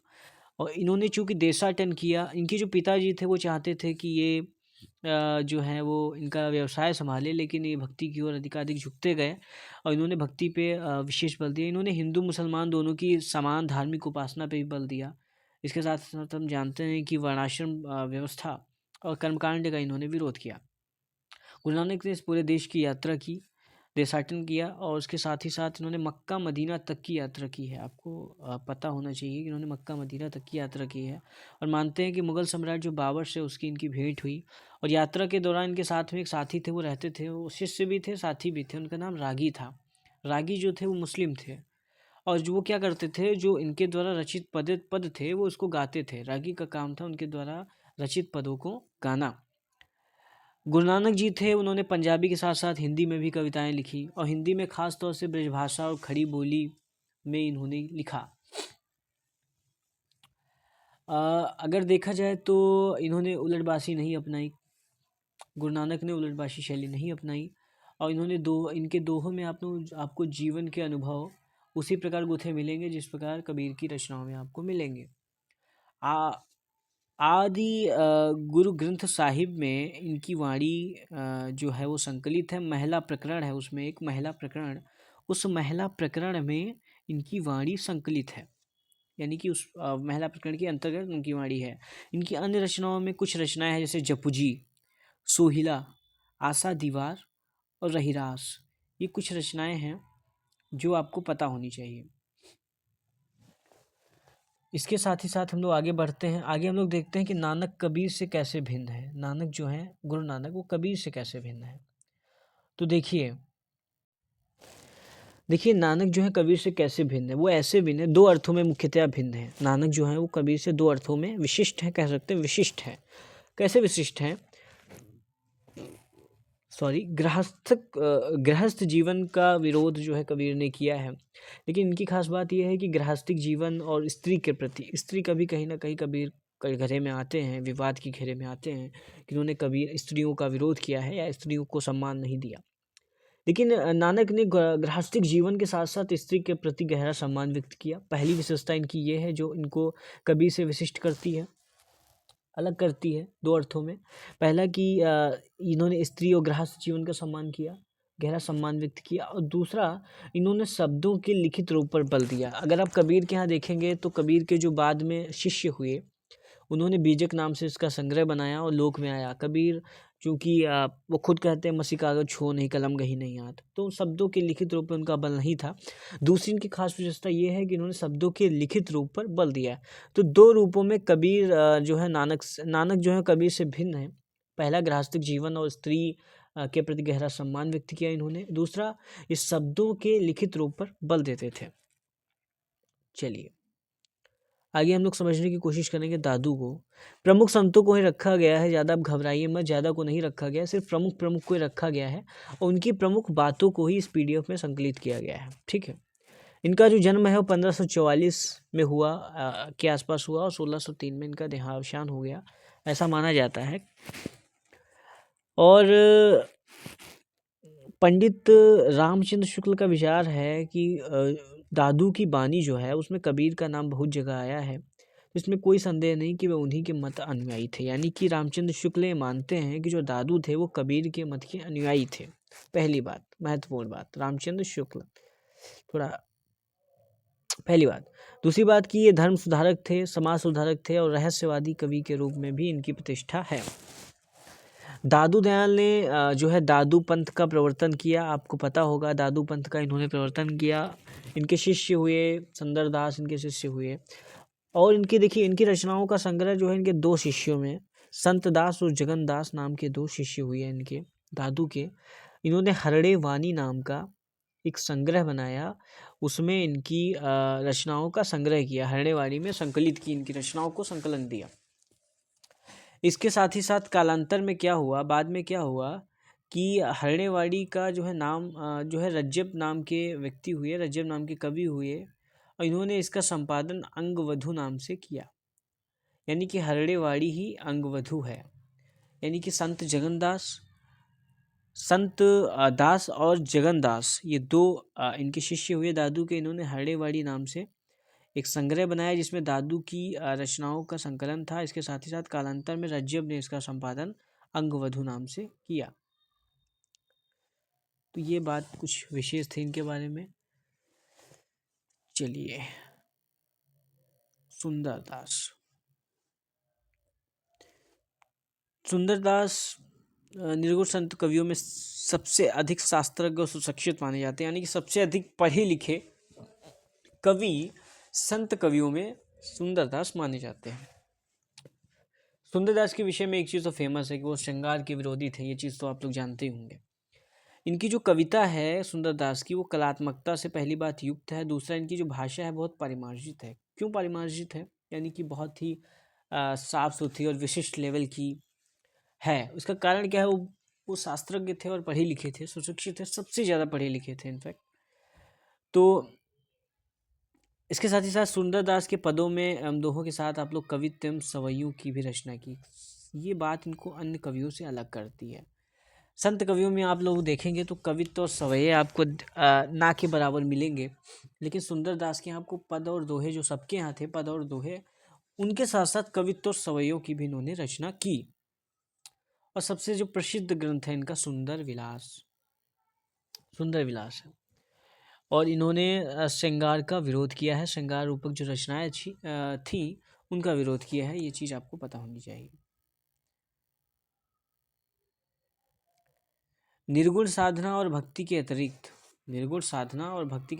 और इन्होंने चूँकि देशाटन किया, इनके जो पिताजी थे वो चाहते थे कि ये जो है वो इनका व्यवसाय संभाले, लेकिन ये भक्ति की ओर अधिकाधिक झुकते गए और इन्होंने भक्ति पे विशेष बल दिया। इन्होंने हिंदू मुसलमान दोनों की समान धार्मिक उपासना पे भी बल दिया। इसके साथ साथ हम जानते हैं कि वर्णाश्रम व्यवस्था और कर्मकांड का इन्होंने विरोध किया। गुरु नानक ने इस पूरे देश की यात्रा की, देशाटन किया, और उसके साथ ही साथ इन्होंने मक्का मदीना तक की यात्रा की है। आपको पता होना चाहिए कि इन्होंने मक्का मदीना तक की यात्रा की है, और मानते हैं कि मुग़ल सम्राट जो बाबर से उसकी इनकी भेंट हुई, और यात्रा के दौरान इनके साथ में एक साथी थे, वो रहते थे, वो शिष्य भी थे साथी भी थे, उनका नाम रागी था। रागी जो थे वो मुस्लिम थे, और जो वो क्या करते थे, जो इनके द्वारा रचित पद थे वो उसको गाते थे। रागी का काम था उनके द्वारा रचित पदों को गाना। गुरु नानक जी थे, उन्होंने पंजाबी के साथ साथ हिंदी में भी कविताएं लिखी, और हिंदी में ख़ास तौर से ब्रजभाषा और खड़ी बोली में इन्होंने लिखा। अगर देखा जाए तो इन्होंने उलटबासी नहीं अपनाई, गुरु नानक ने उलटबासी शैली नहीं अपनाई, और इनके दोहों में आपको जीवन के अनुभव उसी प्रकार गुथे मिलेंगे जिस प्रकार कबीर की रचनाओं में आपको मिलेंगे। आ आदि गुरु ग्रंथ साहिब में इनकी वाणी जो है वो संकलित है। महिला प्रकरण है, उसमें एक महिला प्रकरण, उस महिला प्रकरण में इनकी वाणी संकलित है, यानी कि उस महिला प्रकरण के अंतर्गत उनकी वाणी है। इनकी अन्य रचनाओं में कुछ रचनाएं हैं, जैसे जपुजी, सोहिला, आशा दीवार और रहीरास। ये कुछ रचनाएं हैं जो आपको पता होनी चाहिए। इसके साथ ही साथ हम लोग आगे बढ़ते हैं। आगे हम लोग देखते हैं कि नानक कबीर से कैसे भिन्न है। नानक जो है, गुरु नानक, वो कबीर से कैसे भिन्न है। तो देखिए नानक जो है कबीर से कैसे भिन्न है। वो ऐसे भिन्न है, दो अर्थों में मुख्यतया भिन्न है। नानक जो है वो कबीर से दो अर्थों में विशिष्ट है, कह सकते हैं विशिष्ट है। कैसे विशिष्ट है? गृहस्थ जीवन का विरोध जो है कबीर ने किया है, लेकिन इनकी खास बात यह है कि गृहस्थिक जीवन और स्त्री के प्रति, स्त्री कभी कहीं ना कहीं कबीर के घेरे में आते हैं, विवाद की घेरे में आते हैं कि उन्होंने कबीर स्त्रियों का विरोध किया है या स्त्रियों को सम्मान नहीं दिया। लेकिन नानक ने गृहस्थिक जीवन के साथ साथ स्त्री के प्रति गहरा सम्मान व्यक्त किया। पहली विशेषता इनकी ये है जो इनको कबीर से विशिष्ट करती है, अलग करती है, दो अर्थों में। पहला कि इन्होंने स्त्री और गृहस्थ जीवन का सम्मान किया, गहरा सम्मान व्यक्त किया, और दूसरा इन्होंने शब्दों के लिखित रूप पर बल दिया। अगर आप कबीर के यहाँ देखेंगे तो कबीर के जो बाद में शिष्य हुए, उन्होंने बीजक नाम से इसका संग्रह बनाया और लोक में आया। कबीर चूँकि वो खुद कहते हैं मसी कागज छुओ नहीं कलम गही नहीं हाथ, तो शब्दों के लिखित रूप पर उनका बल नहीं था। दूसरी इनकी खास विशेषता ये है कि इन्होंने शब्दों के लिखित रूप पर बल दिया है। तो दो रूपों में कबीर जो है नानक जो है कबीर से भिन्न है। पहला, गृहस्थिक जीवन और स्त्री के प्रति गहरा सम्मान व्यक्त किया इन्होंने। दूसरा, इस शब्दों के लिखित रूप पर बल देते थे। चलिए आगे हम लोग समझने की कोशिश करेंगे दादू को। प्रमुख संतों को ही रखा गया है, ज़्यादा आप घबराइए मत, ज़्यादा को नहीं रखा गया, सिर्फ प्रमुख को ही रखा गया है और उनकी प्रमुख बातों को ही इस पीडीएफ में संकलित किया गया है। ठीक है, इनका जो जन्म है वो 1544 में हुआ के आसपास हुआ और 1603 में इनका देहावसान हो गया, ऐसा माना जाता है। और पंडित रामचंद्र शुक्ल का विचार है कि दादू की बानी जो है उसमें कबीर का नाम बहुत जगह आया है। इसमें कोई संदेह नहीं कि वे उन्हीं के मत अनुयायी थे। यानी कि रामचंद्र शुक्ल ये मानते हैं कि जो दादू थे वो कबीर के मत के अनुयायी थे। पहली बात, महत्वपूर्ण बात, रामचंद्र शुक्ल थोड़ा पहली बात। दूसरी बात कि ये धर्म सुधारक थे, समाज सुधारक थे और रहस्यवादी कवि के रूप में भी इनकी प्रतिष्ठा है। दादू दयाल ने जो है दादू पंथ का प्रवर्तन किया। आपको पता होगा दादू पंथ का इन्होंने प्रवर्तन किया। इनके शिष्य हुए सुंदरदास, इनके शिष्य हुए। और इनकी देखिए इनकी रचनाओं का संग्रह जो है इनके दो शिष्यों में संत दास और जगन दास नाम के दो शिष्य हुए इनके दादू के। इन्होंने हरड़े वाणी नाम का एक संग्रह बनाया, उसमें इनकी रचनाओं का संग्रह किया, हरड़े वाणी में संकलित की, इनकी रचनाओं को संकलन दिया। इसके साथ ही साथ कालांतर में क्या हुआ, बाद में क्या हुआ कि हरड़ेवाड़ी का जो है नाम जो है रज्जब नाम के व्यक्ति हुए, रज्जब नाम के कवि हुए और इन्होंने इसका संपादन अंगवधु नाम से किया। यानी कि हरड़ेवाड़ी ही अंगवधु है। यानी कि संत दास और जगन दास ये दो इनके शिष्य हुए दादू के। इन्होंने हरड़ेवाड़ी नाम से एक संग्रह बनाया जिसमें दादू की रचनाओं का संकलन था। इसके साथ ही साथ कालांतर में रज्जब ने इसका संपादन अंगवधु नाम से किया। तो ये बात कुछ विशेष थी इनके बारे में। चलिए, सुंदरदास निर्गुण संत कवियों में सबसे अधिक शास्त्रज्ञ और सुशिक्षित माने जाते हैं। यानी कि सबसे अधिक पढ़े लिखे कवि संत कवियों में सुंदरदास माने जाते हैं। सुंदरदास के विषय में एक चीज़ तो फेमस है कि वो श्रृंगार के विरोधी थे। ये चीज़ तो आप लोग जानते ही होंगे। इनकी जो कविता है सुंदरदास की वो कलात्मकता से पहली बात युक्त है। दूसरा, इनकी जो भाषा है बहुत परिमार्जित है। क्यों परिमार्जित है? यानी कि बहुत ही साफ सुथरी और विशिष्ट लेवल की है। उसका कारण क्या है? वो शास्त्रज्ञ थे और पढ़े लिखे थे, सुशिक्षित थे, सबसे ज़्यादा पढ़े लिखे थे इनफैक्ट। तो इसके साथ ही साथ सुंदरदास के पदों में दोहों के साथ आप लोग कवित्व एवं सवैयों की भी रचना की। ये बात इनको अन्य कवियों से अलग करती है। संत कवियों में आप लोग देखेंगे तो कवित्व और सवैये आपको ना के बराबर मिलेंगे, लेकिन सुंदरदास के यहाँ आपको पद और दोहे, जो सबके यहाँ थे पद और दोहे, उनके साथ साथ कवित्व और सवैयों की भी इन्होंने रचना की। और सबसे जो प्रसिद्ध ग्रंथ है इनका सुंदर विलास है। और इन्होंने श्रृंगार का विरोध किया है। श्रृंगार रूपक जो रचनाएं थी उनका विरोध किया है। ये चीज़ आपको पता होनी चाहिए। निर्गुण साधना और भक्ति के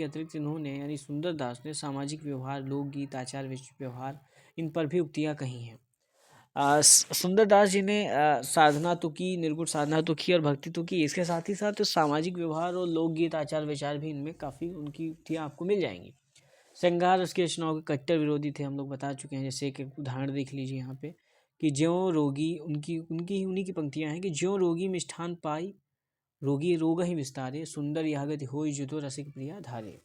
अतिरिक्त इन्होंने यानी सुंदरदास ने सामाजिक व्यवहार, लोकगीत, आचार व्यवहार, इन पर भी उक्तियाँ कही हैं। सुंदरदास जी ने साधना तो की, निर्गुण साधना तो की और भक्ति तो की। इसके साथ ही साथ सामाजिक व्यवहार और लोकगीत, आचार विचार भी इनमें काफ़ी उनकी उक्तियाँ आपको मिल जाएंगी। श्रृंगार उसकी रचनाओं के कट्टर विरोधी थे, हम लोग बता चुके हैं। जैसे एक उदाहरण देख लीजिए यहाँ पे कि ज्यों रोगी, उन्हीं की पंक्तियाँ हैं कि ज्यों रोगी मिष्ठान पाई, रोगी रोग ही विस्तारे, सुंदर यह गति होई जुतो रसिक प्रिया धारे।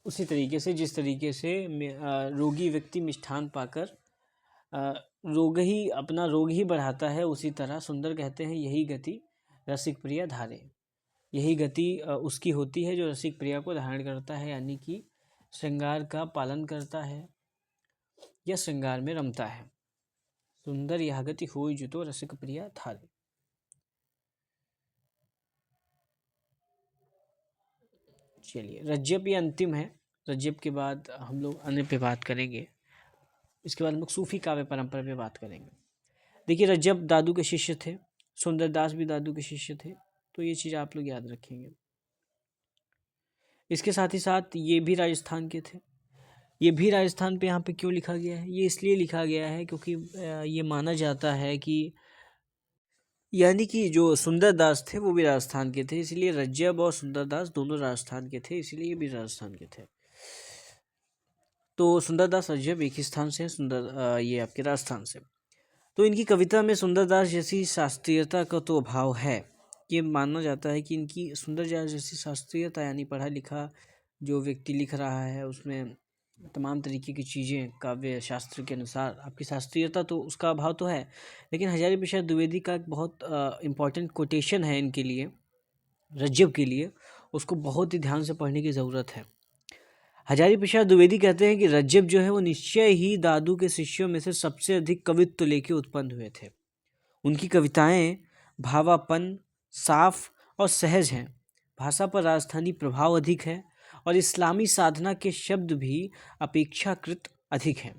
उसी तरीके से जिस तरीके से रोगी व्यक्ति मिष्ठान पाकर अपना रोग ही बढ़ाता है, उसी तरह सुंदर कहते हैं यही गति रसिक प्रिया धारे। यही गति उसकी होती है जो रसिक प्रिया को धारण करता है, यानी कि श्रृंगार का पालन करता है या श्रृंगार में रमता है। सुंदर यह गति होई जुतो रसिक प्रिया धारे। चलिए, रज्जब ये अंतिम है। रज्जब के बाद हम लोग अन्य पे बात करेंगे। इसके बाद हम लोग सूफी काव्य परंपरा पे बात करेंगे। देखिए, रज्जब दादू के शिष्य थे, सुंदरदास भी दादू के शिष्य थे, तो ये चीज़ आप लोग याद रखेंगे। इसके साथ ही साथ ये भी राजस्थान के थे। ये भी राजस्थान पे यहाँ पे क्यों लिखा गया है? ये इसलिए लिखा गया है क्योंकि ये माना जाता है कि यानी कि जो सुंदरदास थे वो भी राजस्थान के थे, इसलिए रज्जब और सुंदरदास दोनों राजस्थान के थे, इसलिए ये भी राजस्थान के थे। तो सुंदरदास रज्जब एक ही स्थान से है, ये आपके राजस्थान से। तो इनकी कविता में सुंदरदास जैसी शास्त्रीयता का तो अभाव है। ये माना जाता है कि इनकी सुंदरदास जैसी शास्त्रीयता यानी पढ़ा लिखा जो व्यक्ति लिख रहा है उसमें तमाम तरीके की चीज़ें काव्य शास्त्र के अनुसार आपकी शास्त्रीयता तो उसका अभाव तो है, लेकिन हजारी प्रसाद द्विवेदी का एक बहुत इम्पोर्टेंट कोटेशन है इनके लिए, रज्जब के लिए, उसको बहुत ही ध्यान से पढ़ने की ज़रूरत है। हजारी प्रसाद द्विवेदी कहते हैं कि रज्जब जो है वो निश्चय ही दादू के शिष्यों में से सबसे अधिक कवित्व लेके उत्पन्न हुए थे। उनकी कविताएं भावापन, साफ और सहज हैं। भाषा पर राजस्थानी प्रभाव अधिक है और इस्लामी साधना के शब्द भी अपेक्षाकृत अधिक हैं।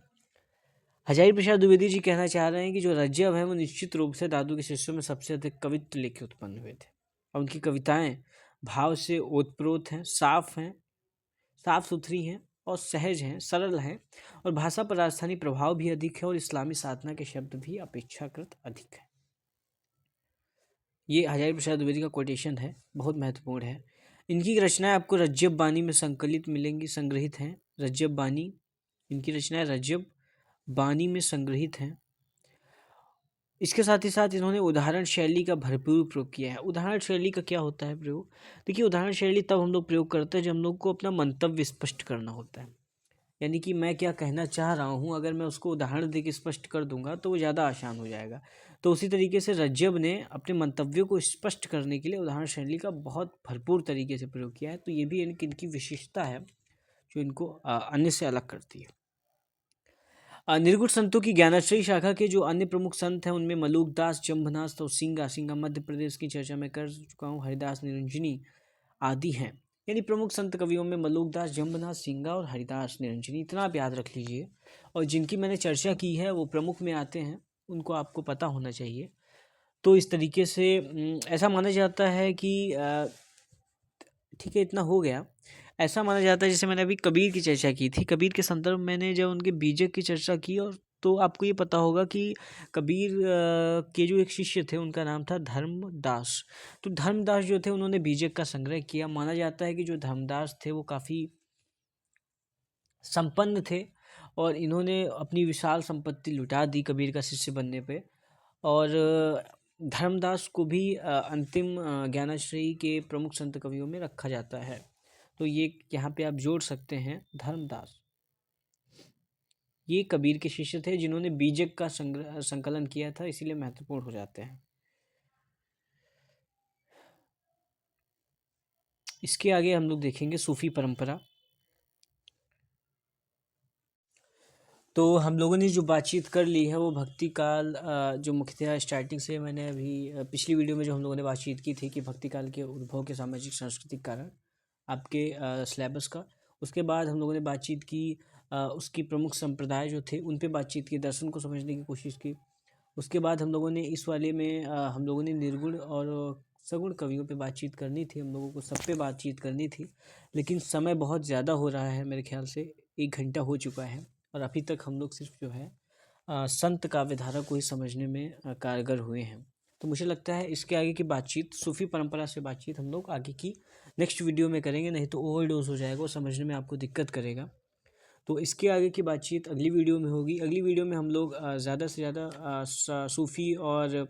हजारी प्रसाद द्विवेदी जी कहना चाह रहे हैं कि जो रज्जब है वो निश्चित रूप से दादू के शिष्यों में सबसे अधिक कवित्व लेके उत्पन्न हुए थे और उनकी कविताएं भाव से ओतप्रोत हैं, साफ सुथरी हैं और सहज हैं, सरल हैं और भाषा पर राजस्थानी प्रभाव भी अधिक है और इस्लामी साधना के शब्द भी अपेक्षाकृत अधिक है। ये हजारी प्रसाद द्विवेदी का कोटेशन है, बहुत महत्वपूर्ण है। इनकी रचनाएं आपको रज्जब बानी में संकलित मिलेंगी, संग्रहित हैं। रज्जब बानी, इनकी रचनाएं रज्जब बानी में संग्रहित हैं। इसके साथ ही साथ इन्होंने उदाहरण शैली का भरपूर प्रयोग किया है। उदाहरण शैली का क्या होता है प्रयोग? देखिए, उदाहरण शैली तब हम लोग प्रयोग करते हैं जब हम लोग को अपना मंतव्य स्पष्ट करना होता है, यानी कि मैं क्या कहना चाह रहा हूँ, अगर मैं उसको उदाहरण देके स्पष्ट कर दूंगा तो वो ज़्यादा आसान हो जाएगा। तो उसी तरीके से रज्जब ने अपने मंतव्यों को स्पष्ट करने के लिए उदाहरण शैली का बहुत भरपूर तरीके से प्रयोग किया है। तो ये भी इनकी विशेषता है जो इनको अन्य से अलग करती है। निर्गुण संतों की ज्ञानाश्रयी शाखा के जो अन्य प्रमुख संत हैं उनमें मलूकदास, जम्भनाथ और सिंगा मध्य प्रदेश की चर्चा मैं कर चुका हूँ, हरिदास निरंजनी आदि हैं। यानी प्रमुख संत कवियों में मलूकदास, जम्भनाथ, सिंगा और हरिदास निरंजनी, इतना आप याद रख लीजिए। और जिनकी मैंने चर्चा की है वो प्रमुख में आते हैं, उनको आपको पता होना चाहिए। तो इस तरीके से ऐसा माना जाता है कि ठीक है, इतना हो गया। ऐसा माना जाता है, जैसे मैंने अभी कबीर की चर्चा की थी, कबीर के संदर्भ में मैंने जब उनके बीजक की चर्चा की, और तो आपको ये पता होगा कि कबीर के जो एक शिष्य थे उनका नाम था धर्मदास। तो धर्मदास जो थे उन्होंने बीजक का संग्रह किया। माना जाता है कि जो धर्मदास थे वो काफ़ी संपन्न थे और इन्होंने अपनी विशाल संपत्ति लुटा दी कबीर का शिष्य बनने पे। और धर्मदास को भी अंतिम ज्ञानाश्रयी के प्रमुख संत कवियों में रखा जाता है। तो ये यहाँ पे आप जोड़ सकते हैं धर्मदास, ये कबीर के शिष्य थे जिन्होंने बीजक का संकलन किया था, इसीलिए महत्वपूर्ण हो जाते हैं। इसके आगे हम लोग देखेंगे सूफी परंपरा। तो हम लोगों ने जो बातचीत कर ली है वो भक्ति काल, जो मुख्यतः स्टार्टिंग से मैंने अभी पिछली वीडियो में जो हम लोगों ने बातचीत की थी कि भक्ति काल के उद्भव के सामाजिक सांस्कृतिक कारण आपके सिलेबस का। उसके बाद हम लोगों ने बातचीत की उसकी प्रमुख संप्रदाय जो थे उन पे बातचीत की, दर्शन को समझने की कोशिश की। उसके बाद हम लोगों ने इस वाले में हम लोगों ने निर्गुण और सगुण कवियों पे बातचीत करनी थी, हम लोगों को सब पे बातचीत करनी थी, लेकिन समय बहुत ज़्यादा हो रहा है, मेरे ख्याल से 1 घंटा हो चुका है और अभी तक हम लोग सिर्फ जो है संत काव्यधारा को ही समझने में कारगर हुए हैं। तो मुझे लगता है इसके आगे की बातचीत, सूफी परंपरा से बातचीत हम लोग आगे की नेक्स्ट वीडियो में करेंगे, नहीं तो ओवरडोज हो जाएगा और समझने में आपको दिक्कत करेगा। तो इसके आगे की बातचीत अगली वीडियो में होगी। अगली वीडियो में हम लोग ज़्यादा से ज़्यादा सूफ़ी और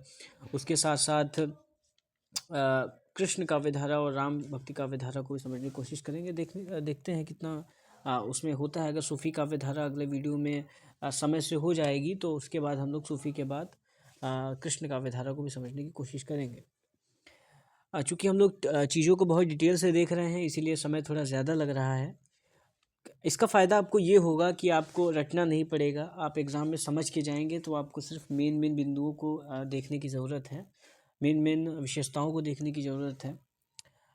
उसके साथ साथ कृष्ण काव्यधारा और राम भक्ति काव्यधारा को समझने की कोशिश करेंगे। देखते हैं कितना उसमें होता है। अगर सूफ़ी काव्यधारा अगले वीडियो में समय से हो जाएगी तो उसके बाद हम लोग सूफ़ी के बाद कृष्ण काव्यधारा को भी समझने की कोशिश करेंगे। चूँकि हम लोग चीज़ों को बहुत डिटेल से देख रहे हैं, इसीलिए समय थोड़ा ज़्यादा लग रहा है। इसका फ़ायदा आपको ये होगा कि आपको रटना नहीं पड़ेगा, आप एग्ज़ाम में समझ के जाएंगे। तो आपको सिर्फ मेन बिंदुओं को देखने की ज़रूरत है, मेन विशेषताओं को देखने की ज़रूरत है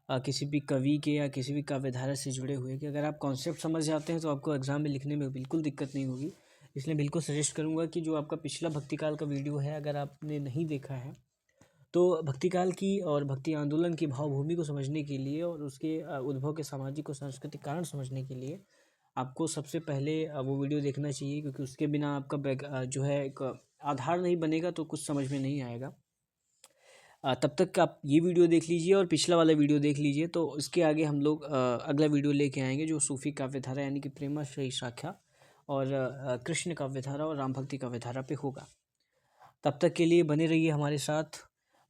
किसी भी कवि के या किसी भी काव्यधारा से जुड़े हुए कि अगर आप कॉन्सेप्ट समझ जाते हैं तो आपको एग्ज़ाम में लिखने में बिल्कुल दिक्कत नहीं होगी। इसलिए बिल्कुल सजेस्ट करूँगा कि जो आपका पिछला भक्तिकाल का वीडियो है, अगर आपने नहीं देखा है तो भक्तिकाल की और भक्ति आंदोलन की भावभूमि को समझने के लिए और उसके उद्भव के सामाजिक और सांस्कृतिक कारण समझने के लिए आपको सबसे पहले वो वीडियो देखना चाहिए, क्योंकि उसके बिना आपका जो है एक आधार नहीं बनेगा तो कुछ समझ में नहीं आएगा। तब तक आप ये वीडियो देख लीजिए और पिछला वाला वीडियो देख लीजिए। तो इसके आगे हम लोग अगला वीडियो लेके आएंगे जो सूफी काव्यधारा यानी कि प्रेमाश्रयी शाखा और कृष्ण काव्यधारा और राम भक्ति काव्यधारा पे होगा। तब तक के लिए बने रहिए हमारे साथ।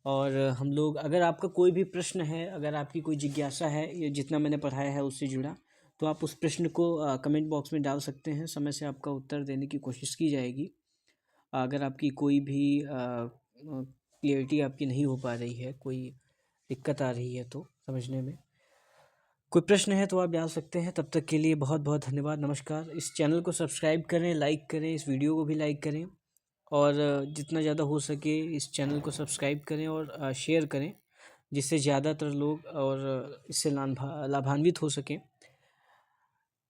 और हम लोग, अगर आपका कोई भी प्रश्न है, अगर आपकी कोई जिज्ञासा है, ये जितना मैंने पढ़ाया है उससे जुड़ा, तो आप उस प्रश्न को कमेंट बॉक्स में डाल सकते हैं, समय से आपका उत्तर देने की कोशिश की जाएगी। अगर आपकी कोई भी क्लियरिटी आपकी नहीं हो पा रही है, कोई दिक्कत आ रही है तो समझने में, कोई प्रश्न है तो आप डाल सकते हैं। तब तक के लिए बहुत बहुत धन्यवाद, नमस्कार। इस चैनल को सब्सक्राइब करें, लाइक करें, इस वीडियो को भी लाइक करें और जितना ज़्यादा हो सके इस चैनल को सब्सक्राइब करें और शेयर करें, जिससे ज़्यादातर लोग और इससे लाभान्वित हो सकें।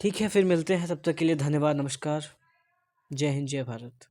ठीक है, फिर मिलते हैं, तब तक के लिए धन्यवाद, नमस्कार, जय हिंद, जय भारत।